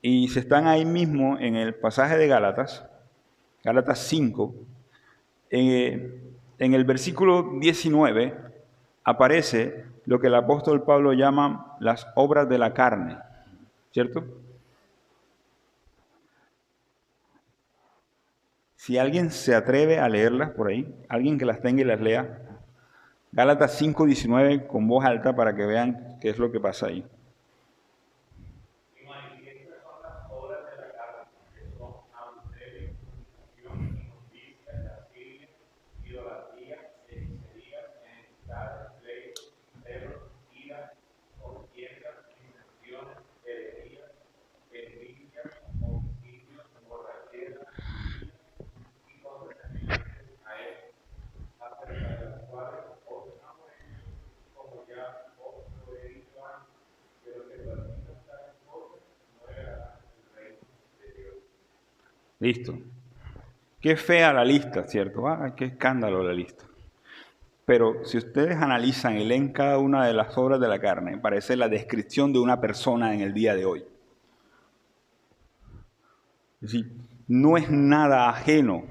D: y si están ahí mismo en el pasaje de Gálatas 5, en el versículo 19, aparece lo que el apóstol Pablo llama las obras de la carne, ¿cierto? Si alguien se atreve a leerlas por ahí, alguien que las tenga y las lea, Gálatas 5:19 con voz alta para que vean qué es lo que pasa ahí. Listo. Qué fea la lista, ¿cierto? Qué escándalo la lista. Pero si ustedes analizan y leen cada una de las obras de la carne, parece la descripción de una persona en el día de hoy. Es decir, no es nada ajeno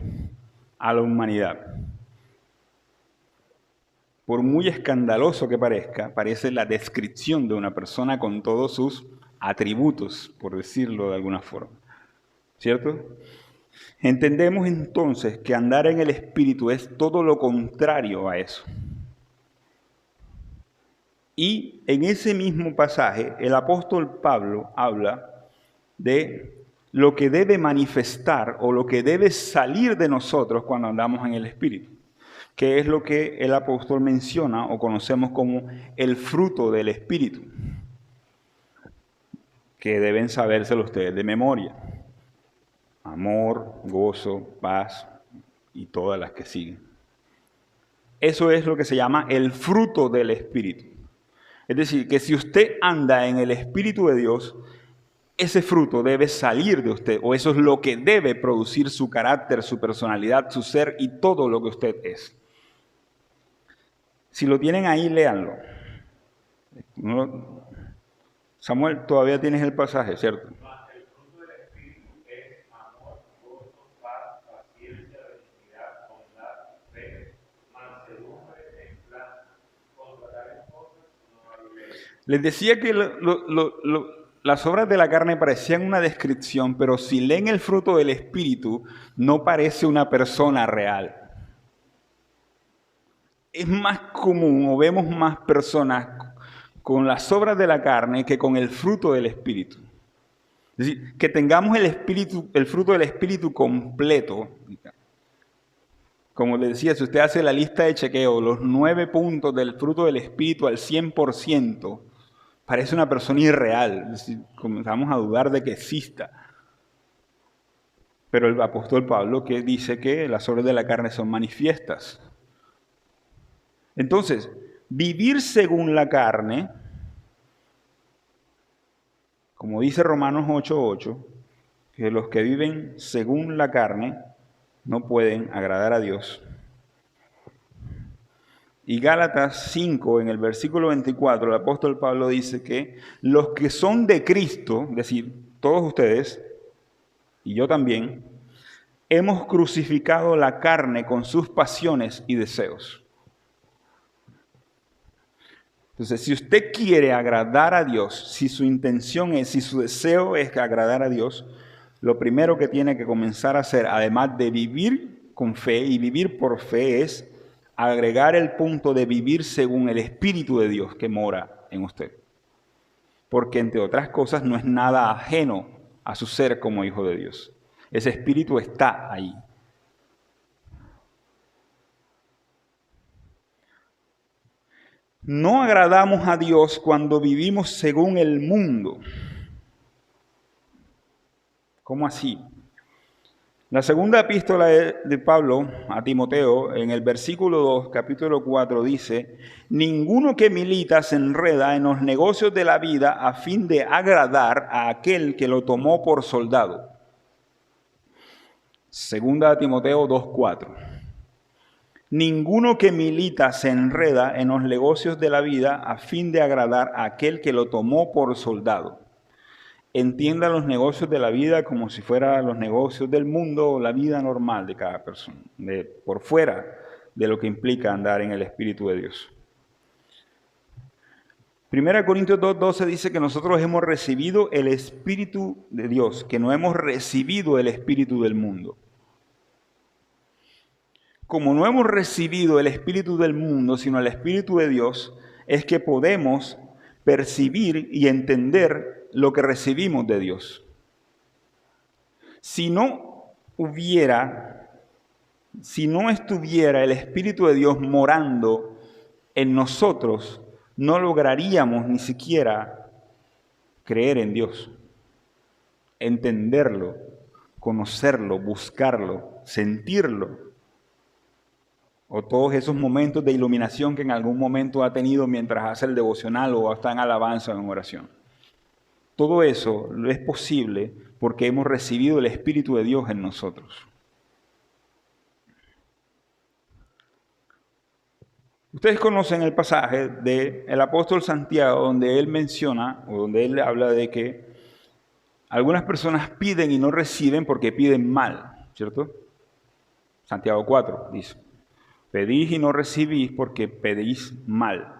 D: a la humanidad. Por muy escandaloso que parezca, parece la descripción de una persona con todos sus atributos, por decirlo de alguna forma. ¿Cierto? Entendemos entonces que andar en el Espíritu es todo lo contrario a eso. Y en ese mismo pasaje, el apóstol Pablo habla de lo que debe manifestar o lo que debe salir de nosotros cuando andamos en el Espíritu, que es lo que el apóstol menciona o conocemos como el fruto del Espíritu, que deben sabérselo ustedes de memoria. Amor, gozo, paz y todas las que siguen. Eso es lo que se llama el fruto del Espíritu. Es decir, que si usted anda en el Espíritu de Dios, ese fruto debe salir de usted, o eso es lo que debe producir su carácter, su personalidad, su ser y todo lo que usted es. Si lo tienen ahí, léanlo. Samuel, todavía tienes el pasaje, ¿cierto? Les decía que las obras de la carne parecían una descripción, pero si leen el fruto del Espíritu, no parece una persona real. Es más común o vemos más personas con las obras de la carne que con el fruto del Espíritu. Es decir, que tengamos el fruto del Espíritu completo. Como les decía, si usted hace la lista de chequeo, los 9 puntos del fruto del Espíritu al 100%, parece una persona irreal. Es decir, comenzamos a dudar de que exista. Pero el apóstol Pablo que dice que las obras de la carne son manifiestas. Entonces, vivir según la carne, como dice Romanos 8:8, que los que viven según la carne no pueden agradar a Dios. Y Gálatas 5, en el versículo 24, el apóstol Pablo dice que los que son de Cristo, es decir, todos ustedes, y yo también, hemos crucificado la carne con sus pasiones y deseos. Entonces, si usted quiere agradar a Dios, si su intención es, si su deseo es agradar a Dios, lo primero que tiene que comenzar a hacer, además de vivir con fe y vivir por fe, es agregar el punto de vivir según el Espíritu de Dios que mora en usted. Porque, entre otras cosas, no es nada ajeno a su ser como hijo de Dios. Ese Espíritu está ahí. No agradamos a Dios cuando vivimos según el mundo. ¿Cómo así? La segunda epístola de Pablo a Timoteo, en el versículo 2, capítulo 4, dice: ninguno que milita se enreda en los negocios de la vida a fin de agradar a aquel que lo tomó por soldado. Segunda de Timoteo 2:4. Ninguno que milita se enreda en los negocios de la vida a fin de agradar a aquel que lo tomó por soldado. Entienda los negocios de la vida como si fueran los negocios del mundo o la vida normal de cada persona, por fuera de lo que implica andar en el Espíritu de Dios. 1 Corintios 2:12 dice que nosotros hemos recibido el Espíritu de Dios, que no hemos recibido el espíritu del mundo. Como no hemos recibido el espíritu del mundo, sino el Espíritu de Dios, es que podemos percibir y entender lo que recibimos de Dios. Si no estuviera el Espíritu de Dios morando en nosotros, no lograríamos ni siquiera creer en Dios, entenderlo, conocerlo, buscarlo, sentirlo, o todos esos momentos de iluminación que en algún momento ha tenido mientras hace el devocional o está en alabanza o en oración. Todo eso es posible porque hemos recibido el Espíritu de Dios en nosotros. Ustedes conocen el pasaje del apóstol Santiago donde él menciona, o donde él habla de que algunas personas piden y no reciben porque piden mal, ¿cierto? Santiago 4 dice: pedís y no recibís porque pedís mal.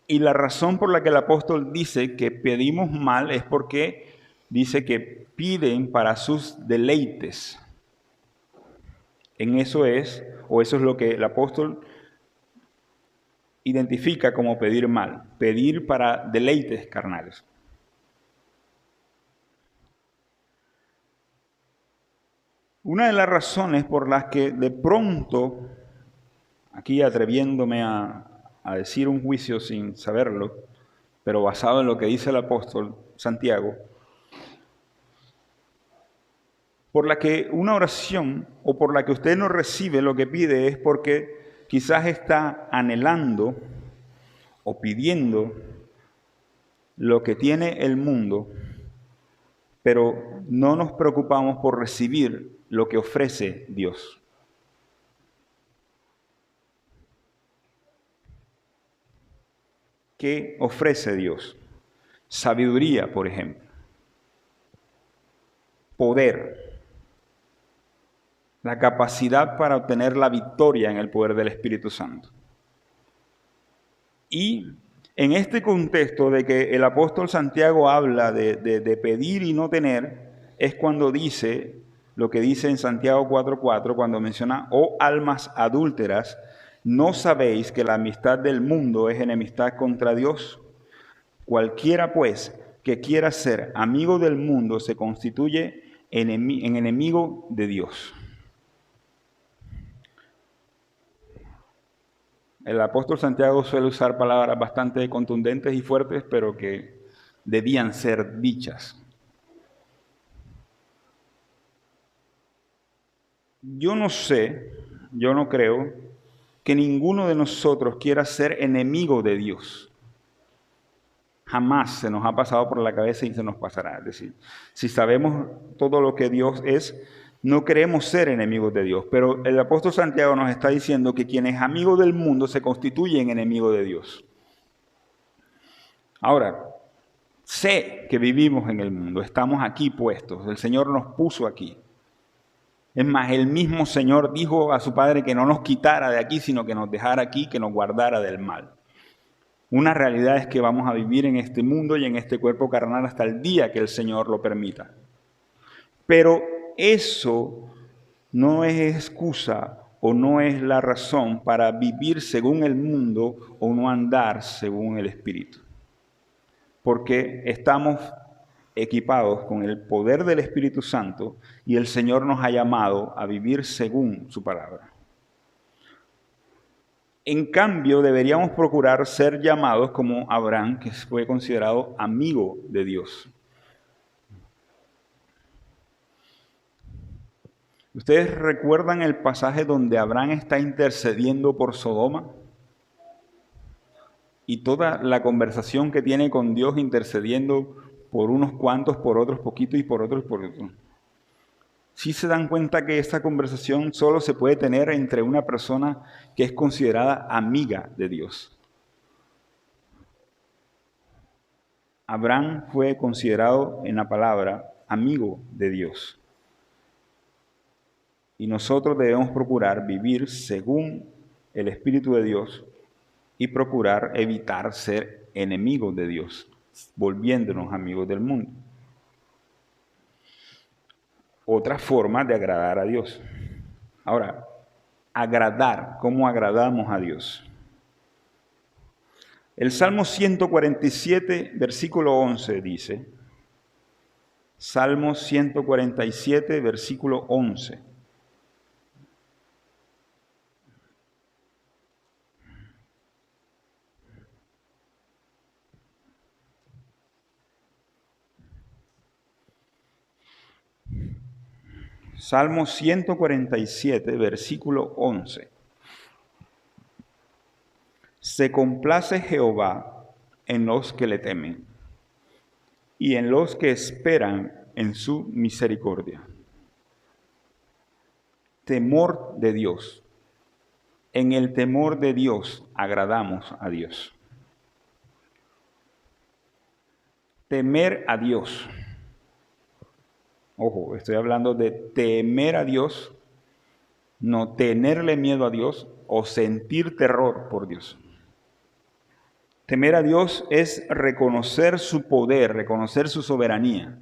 D: Y la razón por la que el apóstol dice que pedimos mal es porque dice que piden para sus deleites. Eso es lo que el apóstol identifica como pedir mal, pedir para deleites carnales. Una de las razones por las que de pronto, aquí atreviéndome a decir un juicio sin saberlo, pero basado en lo que dice el apóstol Santiago, por la que una oración o por la que usted no recibe lo que pide es porque quizás está anhelando o pidiendo lo que tiene el mundo, pero no nos preocupamos por recibir lo que ofrece Dios. ¿Qué ofrece Dios? Sabiduría, por ejemplo. Poder. La capacidad para obtener la victoria en el poder del Espíritu Santo. Y en este contexto de que el apóstol Santiago habla de pedir y no tener, es cuando dice lo que dice en Santiago 4:4, cuando menciona: oh almas adúlteras, ¿no sabéis que la amistad del mundo es enemistad contra Dios? Cualquiera, pues, que quiera ser amigo del mundo se constituye en enemigo de Dios. El apóstol Santiago suele usar palabras bastante contundentes y fuertes, pero que debían ser dichas. Yo no creo que ninguno de nosotros quiera ser enemigo de Dios. Jamás se nos ha pasado por la cabeza y se nos pasará. Es decir, si sabemos todo lo que Dios es, no queremos ser enemigos de Dios. Pero el apóstol Santiago nos está diciendo que quien es amigo del mundo se constituye en enemigo de Dios. Ahora, sé que vivimos en el mundo, estamos aquí puestos, el Señor nos puso aquí. Es más, el mismo Señor dijo a su Padre que no nos quitara de aquí, sino que nos dejara aquí, que nos guardara del mal. Una realidad es que vamos a vivir en este mundo y en este cuerpo carnal hasta el día que el Señor lo permita. Pero eso no es excusa o no es la razón para vivir según el mundo o no andar según el Espíritu. Porque estamos equipados con el poder del Espíritu Santo y el Señor nos ha llamado a vivir según su palabra. En cambio, deberíamos procurar ser llamados como Abraham, que fue considerado amigo de Dios. ¿Ustedes recuerdan el pasaje donde Abraham está intercediendo por Sodoma? Y toda la conversación que tiene con Dios intercediendo por unos cuantos, por otros poquitos y por otros por otros. ¿Sí se dan cuenta que esta conversación solo se puede tener entre una persona que es considerada amiga de Dios? Abraham fue considerado en la palabra amigo de Dios. Y nosotros debemos procurar vivir según el Espíritu de Dios y procurar evitar ser enemigos de Dios, volviéndonos amigos del mundo. Otra forma de agradar a Dios. Ahora, agradar, ¿cómo agradamos a Dios? El Salmo 147, versículo 11 dice, Salmo 147, versículo 11. Salmo 147, versículo 11. Se complace Jehová en los que le temen y en los que esperan en su misericordia. Temor de Dios. En el temor de Dios agradamos a Dios. Temer a Dios. Ojo, estoy hablando de temer a Dios, no tenerle miedo a Dios o sentir terror por Dios. Temer a Dios es reconocer su poder, reconocer su soberanía.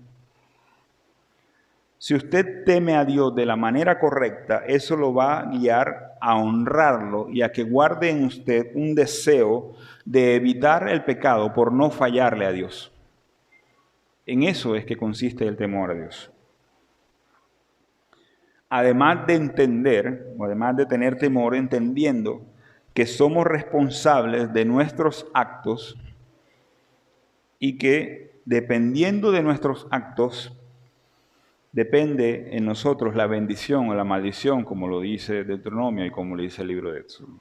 D: Si usted teme a Dios de la manera correcta, eso lo va a guiar a honrarlo y a que guarde en usted un deseo de evitar el pecado por no fallarle a Dios. En eso es que consiste el temor a Dios. Además de entender, o además de tener temor, entendiendo que somos responsables de nuestros actos y que dependiendo de nuestros actos, depende en nosotros la bendición o la maldición, como lo dice Deuteronomio y como lo dice el libro de Éxodo.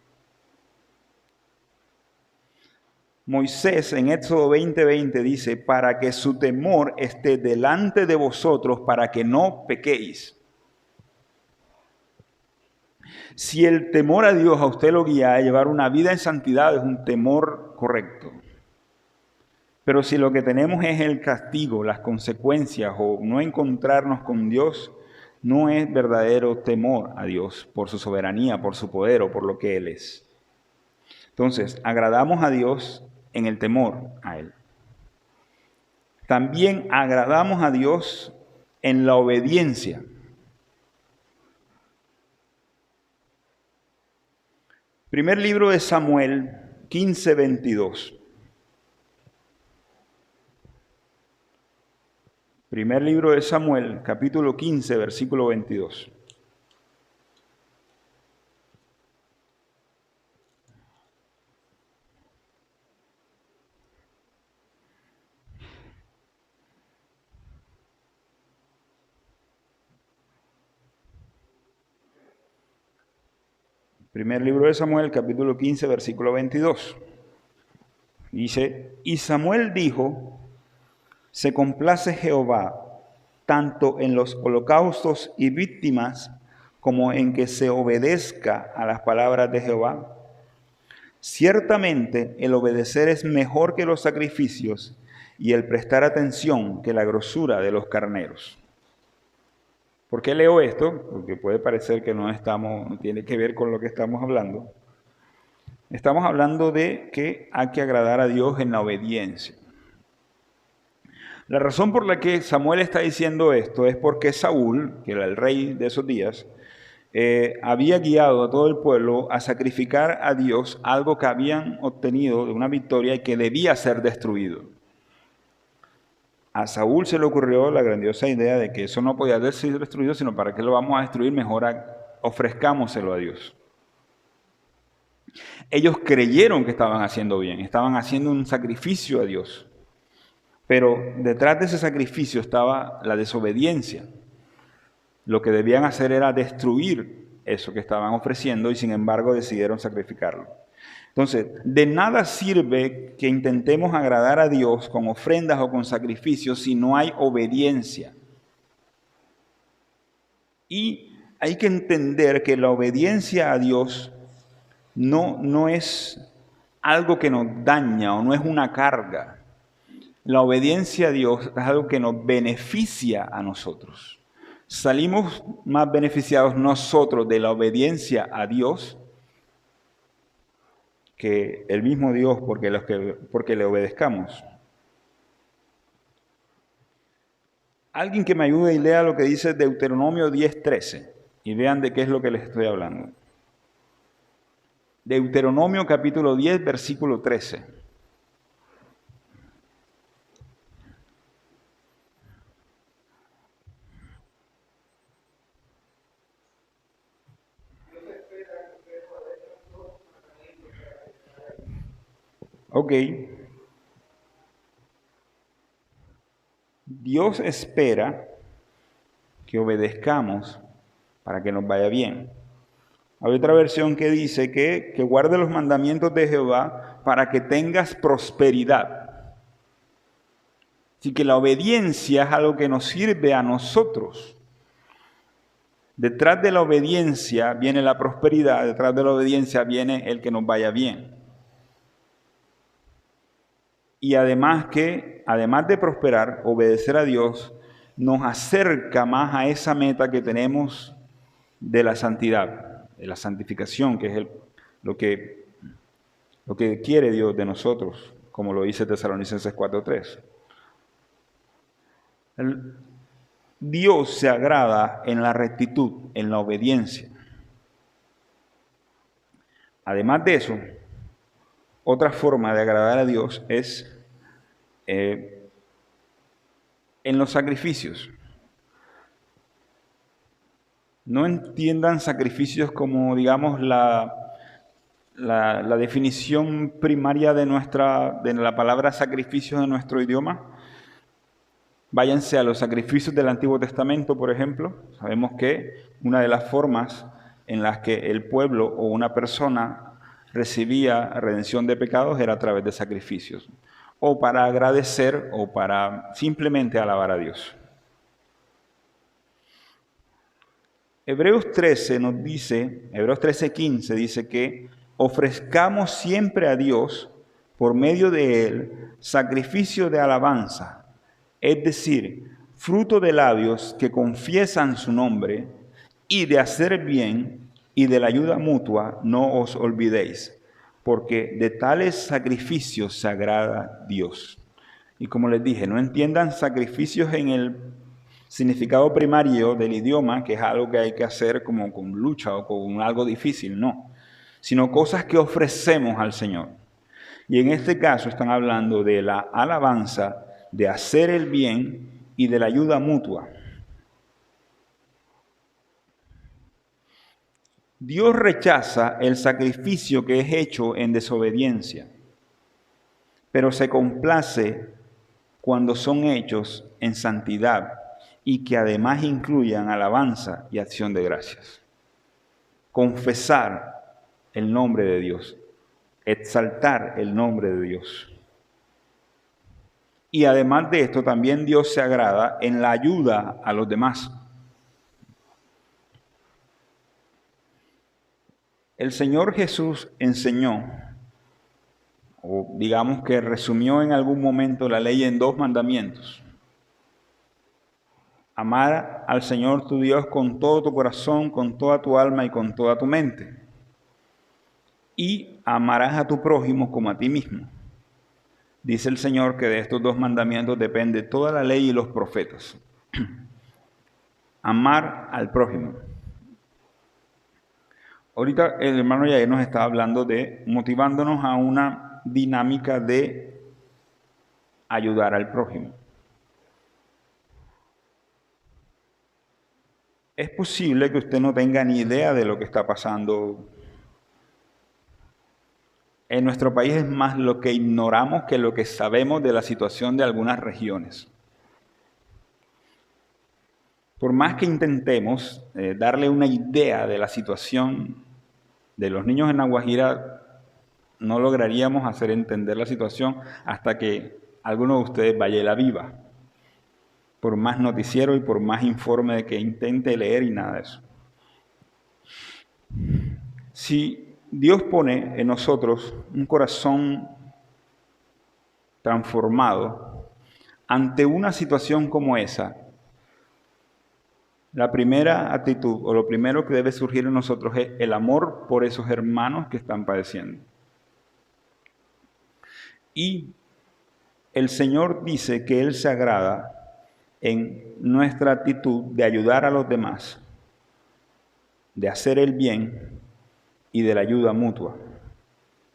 D: Moisés en Éxodo 20:20 dice, para que su temor esté delante de vosotros, para que no pequéis. Si el temor a Dios a usted lo guía a llevar una vida en santidad, es un temor correcto. Pero si lo que tenemos es el castigo, las consecuencias o no encontrarnos con Dios, no es verdadero temor a Dios por su soberanía, por su poder o por lo que Él es. Entonces, agradamos a Dios en el temor a Él. También agradamos a Dios en la obediencia. Primer libro de Samuel 15:22. Primer libro de Samuel, capítulo 15, versículo 22. Primer libro de Samuel, capítulo 15, versículo 22. Dice, y Samuel dijo, se complace Jehová tanto en los holocaustos y víctimas como en que se obedezca a las palabras de Jehová. Ciertamente el obedecer es mejor que los sacrificios y el prestar atención que la grosura de los carneros. ¿Por qué leo esto? Porque puede parecer que no tiene que ver con lo que estamos hablando. Estamos hablando de que hay que agradar a Dios en la obediencia. La razón por la que Samuel está diciendo esto es porque Saúl, que era el rey de esos días, había guiado a todo el pueblo a sacrificar a Dios algo que habían obtenido de una victoria y que debía ser destruido. A Saúl se le ocurrió la grandiosa idea de que eso no podía ser destruido, sino para qué lo vamos a destruir, mejor ofrezcámoselo a Dios. Ellos creyeron que estaban haciendo bien, estaban haciendo un sacrificio a Dios. Pero detrás de ese sacrificio estaba la desobediencia. lo que debían hacer era destruir eso que estaban ofreciendo y sin embargo decidieron sacrificarlo. Entonces, de nada sirve que intentemos agradar a Dios con ofrendas o con sacrificios si no hay obediencia. Y hay que entender que la obediencia a Dios no es algo que nos daña o no es una carga. La obediencia a Dios es algo que nos beneficia a nosotros. Salimos más beneficiados nosotros de la obediencia a Dios que el mismo Dios porque le obedezcamos. Alguien que me ayude y lea lo que dice Deuteronomio 10:13 y vean de qué es lo que les estoy hablando. Deuteronomio capítulo 10, versículo 13. Ok. Dios espera que obedezcamos para que nos vaya bien. Hay otra versión que dice que guarde los mandamientos de Jehová para que tengas prosperidad. Así que la obediencia es algo que nos sirve a nosotros. Detrás de la obediencia viene la prosperidad, detrás de la obediencia viene el que nos vaya bien. Y además de prosperar, obedecer a Dios nos acerca más a esa meta que tenemos de la santidad, de la santificación, que es lo que quiere Dios de nosotros, como lo dice Tesalonicenses 4:3. Dios se agrada en la rectitud, en la obediencia. Además de eso, otra forma de agradar a Dios es en los sacrificios. No entiendan sacrificios como, digamos, la definición primaria de la palabra sacrificio en nuestro idioma. Váyanse a los sacrificios del Antiguo Testamento, por ejemplo. Sabemos que una de las formas en las que el pueblo o una persona recibía redención de pecados era a través de sacrificios, o para agradecer o para simplemente alabar a Dios. Hebreos 13:15 dice que ofrezcamos siempre a Dios, por medio de Él, sacrificio de alabanza, es decir, fruto de labios que confiesan su nombre, y de hacer bien y de la ayuda mutua no os olvidéis, porque de tales sacrificios se agrada Dios. Y como les dije, no entiendan sacrificios en el significado primario del idioma, que es algo que hay que hacer como con lucha o con algo difícil, no, sino cosas que ofrecemos al Señor. Y en este caso están hablando de la alabanza, de hacer el bien y de la ayuda mutua. Dios rechaza el sacrificio que es hecho en desobediencia, pero se complace cuando son hechos en santidad y que además incluyan alabanza y acción de gracias. Confesar el nombre de Dios, exaltar el nombre de Dios. Y además de esto, también Dios se agrada en la ayuda a los demás. El Señor Jesús enseñó, o digamos que resumió en algún momento la ley en 2 mandamientos. Amar al Señor tu Dios con todo tu corazón, con toda tu alma y con toda tu mente. Y amarás a tu prójimo como a ti mismo. Dice el Señor que de estos 2 mandamientos depende toda la ley y los profetas. Amar al prójimo. Ahorita el hermano Yair nos está hablando motivándonos a una dinámica de ayudar al prójimo. Es posible que usted no tenga ni idea de lo que está pasando. En nuestro país es más lo que ignoramos que lo que sabemos de la situación de algunas regiones. por más que intentemos darle una idea de la situación de los niños en La Guajira, no lograríamos hacer entender la situación hasta que alguno de ustedes vaya y la viva. Por más noticiero y por más informe que intente leer y nada de eso. Si Dios pone en nosotros un corazón transformado ante una situación como esa, la primera actitud o lo primero que debe surgir en nosotros es el amor por esos hermanos que están padeciendo. Y el Señor dice que Él se agrada en nuestra actitud de ayudar a los demás, de hacer el bien y de la ayuda mutua,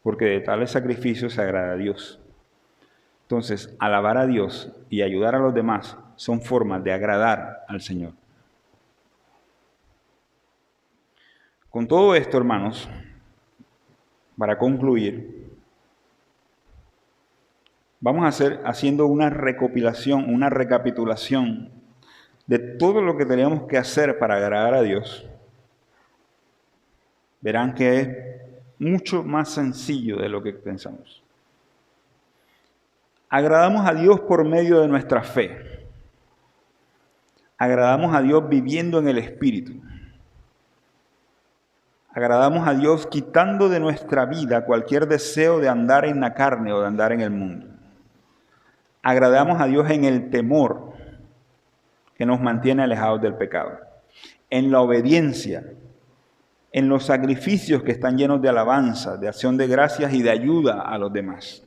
D: porque de tales sacrificios se agrada a Dios. Entonces, alabar a Dios y ayudar a los demás son formas de agradar al Señor. Con todo esto, hermanos, para concluir, vamos a hacer haciendo una recopilación, una recapitulación de todo lo que tenemos que hacer para agradar a Dios. Verán que es mucho más sencillo de lo que pensamos. Agradamos a Dios por medio de nuestra fe. Agradamos a Dios viviendo en el Espíritu. Agradamos a Dios quitando de nuestra vida cualquier deseo de andar en la carne o de andar en el mundo. Agradamos a Dios en el temor que nos mantiene alejados del pecado, en la obediencia, en los sacrificios que están llenos de alabanza, de acción de gracias y de ayuda a los demás.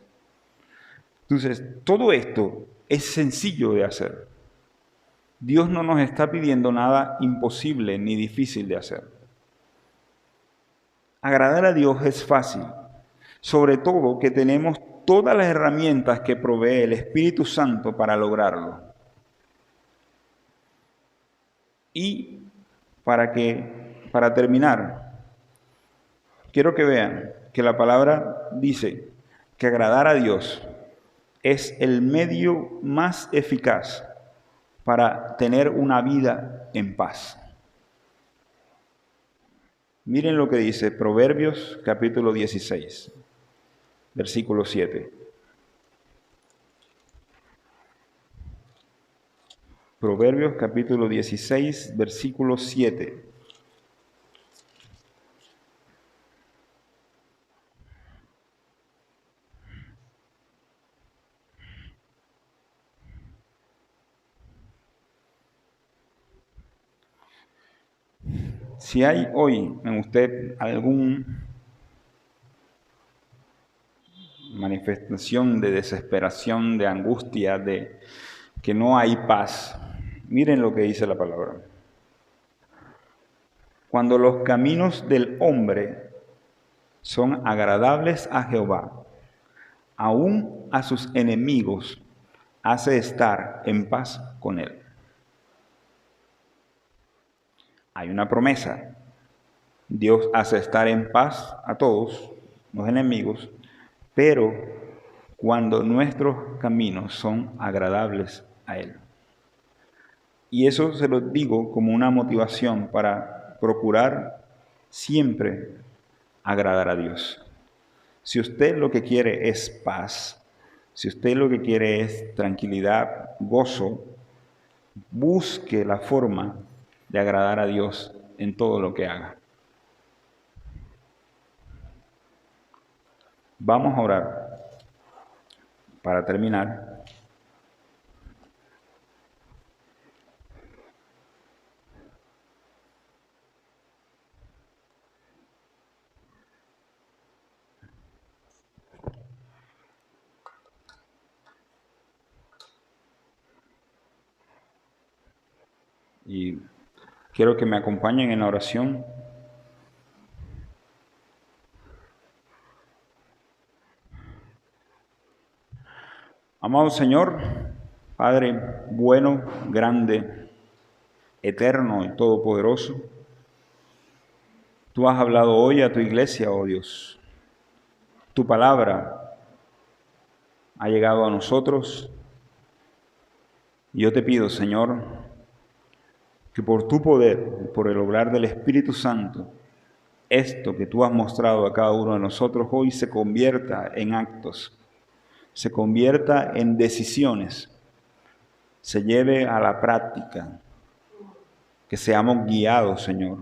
D: Entonces, todo esto es sencillo de hacer. Dios no nos está pidiendo nada imposible ni difícil de hacer. Agradar a Dios es fácil, sobre todo que tenemos todas las herramientas que provee el Espíritu Santo para lograrlo. Y para terminar, quiero que vean que la palabra dice que agradar a Dios es el medio más eficaz para tener una vida en paz. Miren lo que dice Proverbios capítulo 16, versículo 7. Proverbios capítulo 16, versículo 7. Si hay hoy en usted alguna manifestación de desesperación, de angustia, de que no hay paz, miren lo que dice la palabra. Cuando los caminos del hombre son agradables a Jehová, aún a sus enemigos hace estar en paz con él. Hay una promesa. Dios hace estar en paz a todos los enemigos, pero cuando nuestros caminos son agradables a Él. Y eso se lo digo como una motivación para procurar siempre agradar a Dios. Si usted lo que quiere es paz, si usted lo que quiere es tranquilidad, gozo, busque la forma de agradar a Dios en todo lo que haga. Vamos a orar para terminar. Y quiero que me acompañen en la oración. Amado Señor, Padre bueno, grande, eterno y todopoderoso, tú has hablado hoy a tu iglesia, oh Dios. Tu palabra ha llegado a nosotros. Y yo te pido, Señor, que por tu poder, por el obrar del Espíritu Santo, esto que tú has mostrado a cada uno de nosotros hoy se convierta en actos, se convierta en decisiones, se lleve a la práctica, que seamos guiados, Señor,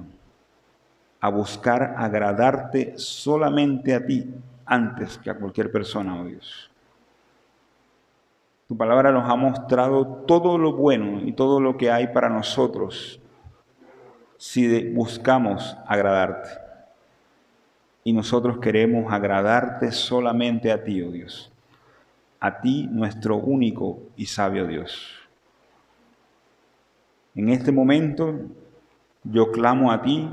D: a buscar agradarte solamente a ti antes que a cualquier persona, oh Dios. Tu palabra nos ha mostrado todo lo bueno y todo lo que hay para nosotros si buscamos agradarte. Y nosotros queremos agradarte solamente a ti, oh Dios. A ti, nuestro único y sabio Dios. En este momento, yo clamo a ti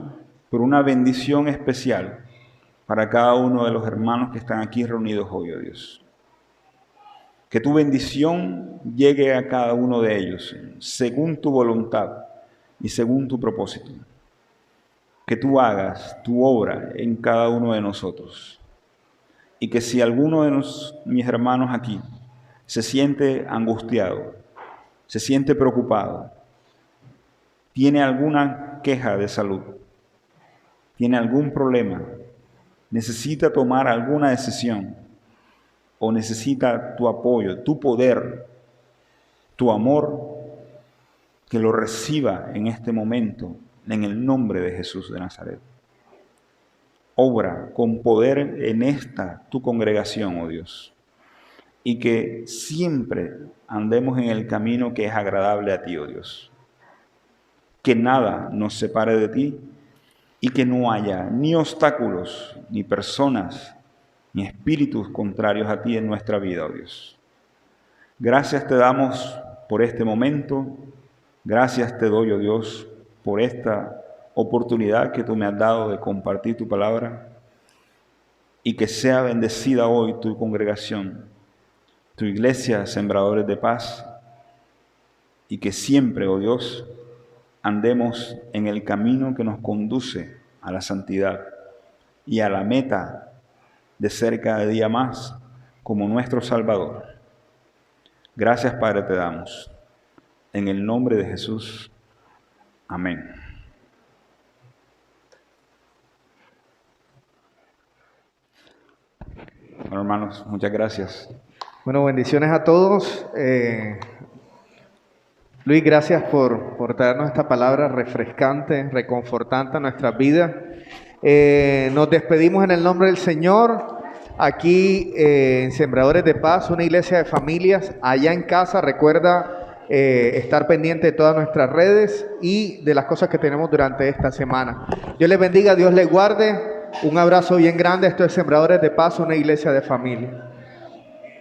D: por una bendición especial para cada uno de los hermanos que están aquí reunidos hoy, oh Dios. Que tu bendición llegue a cada uno de ellos, según tu voluntad y según tu propósito. Que tú hagas tu obra en cada uno de nosotros. Y que si alguno de mis hermanos aquí se siente angustiado, se siente preocupado, tiene alguna queja de salud, tiene algún problema, necesita tomar alguna decisión o necesita tu apoyo, tu poder, tu amor, que lo reciba en este momento en el nombre de Jesús de Nazaret. Obra con poder en esta tu congregación, oh Dios, y que siempre andemos en el camino que es agradable a ti, oh Dios. Que nada nos separe de ti y que no haya ni obstáculos, ni personas, ni espíritus contrarios a ti en nuestra vida, oh Dios. Gracias te damos por este momento, gracias te doy, oh Dios, por esta oportunidad que tú me has dado de compartir tu palabra y que sea bendecida hoy tu congregación, tu iglesia, Sembradores de Paz, y que siempre, oh Dios, andemos en el camino que nos conduce a la santidad y a la meta de ser cada día más como nuestro Salvador. Gracias, Padre, te damos. En el nombre de Jesús. Amén. Bueno, hermanos, muchas gracias.
B: Bueno, bendiciones a todos. Luis, gracias por traernos esta palabra refrescante, reconfortante a nuestras vidas. Nos despedimos en el nombre del Señor. Aquí en Sembradores de Paz, una iglesia de familias. Allá en casa, recuerda estar pendiente de todas nuestras redes y de las cosas que tenemos durante esta semana. Dios les bendiga, Dios les guarde. Un abrazo bien grande. Esto es Sembradores de Paz, una iglesia de familia.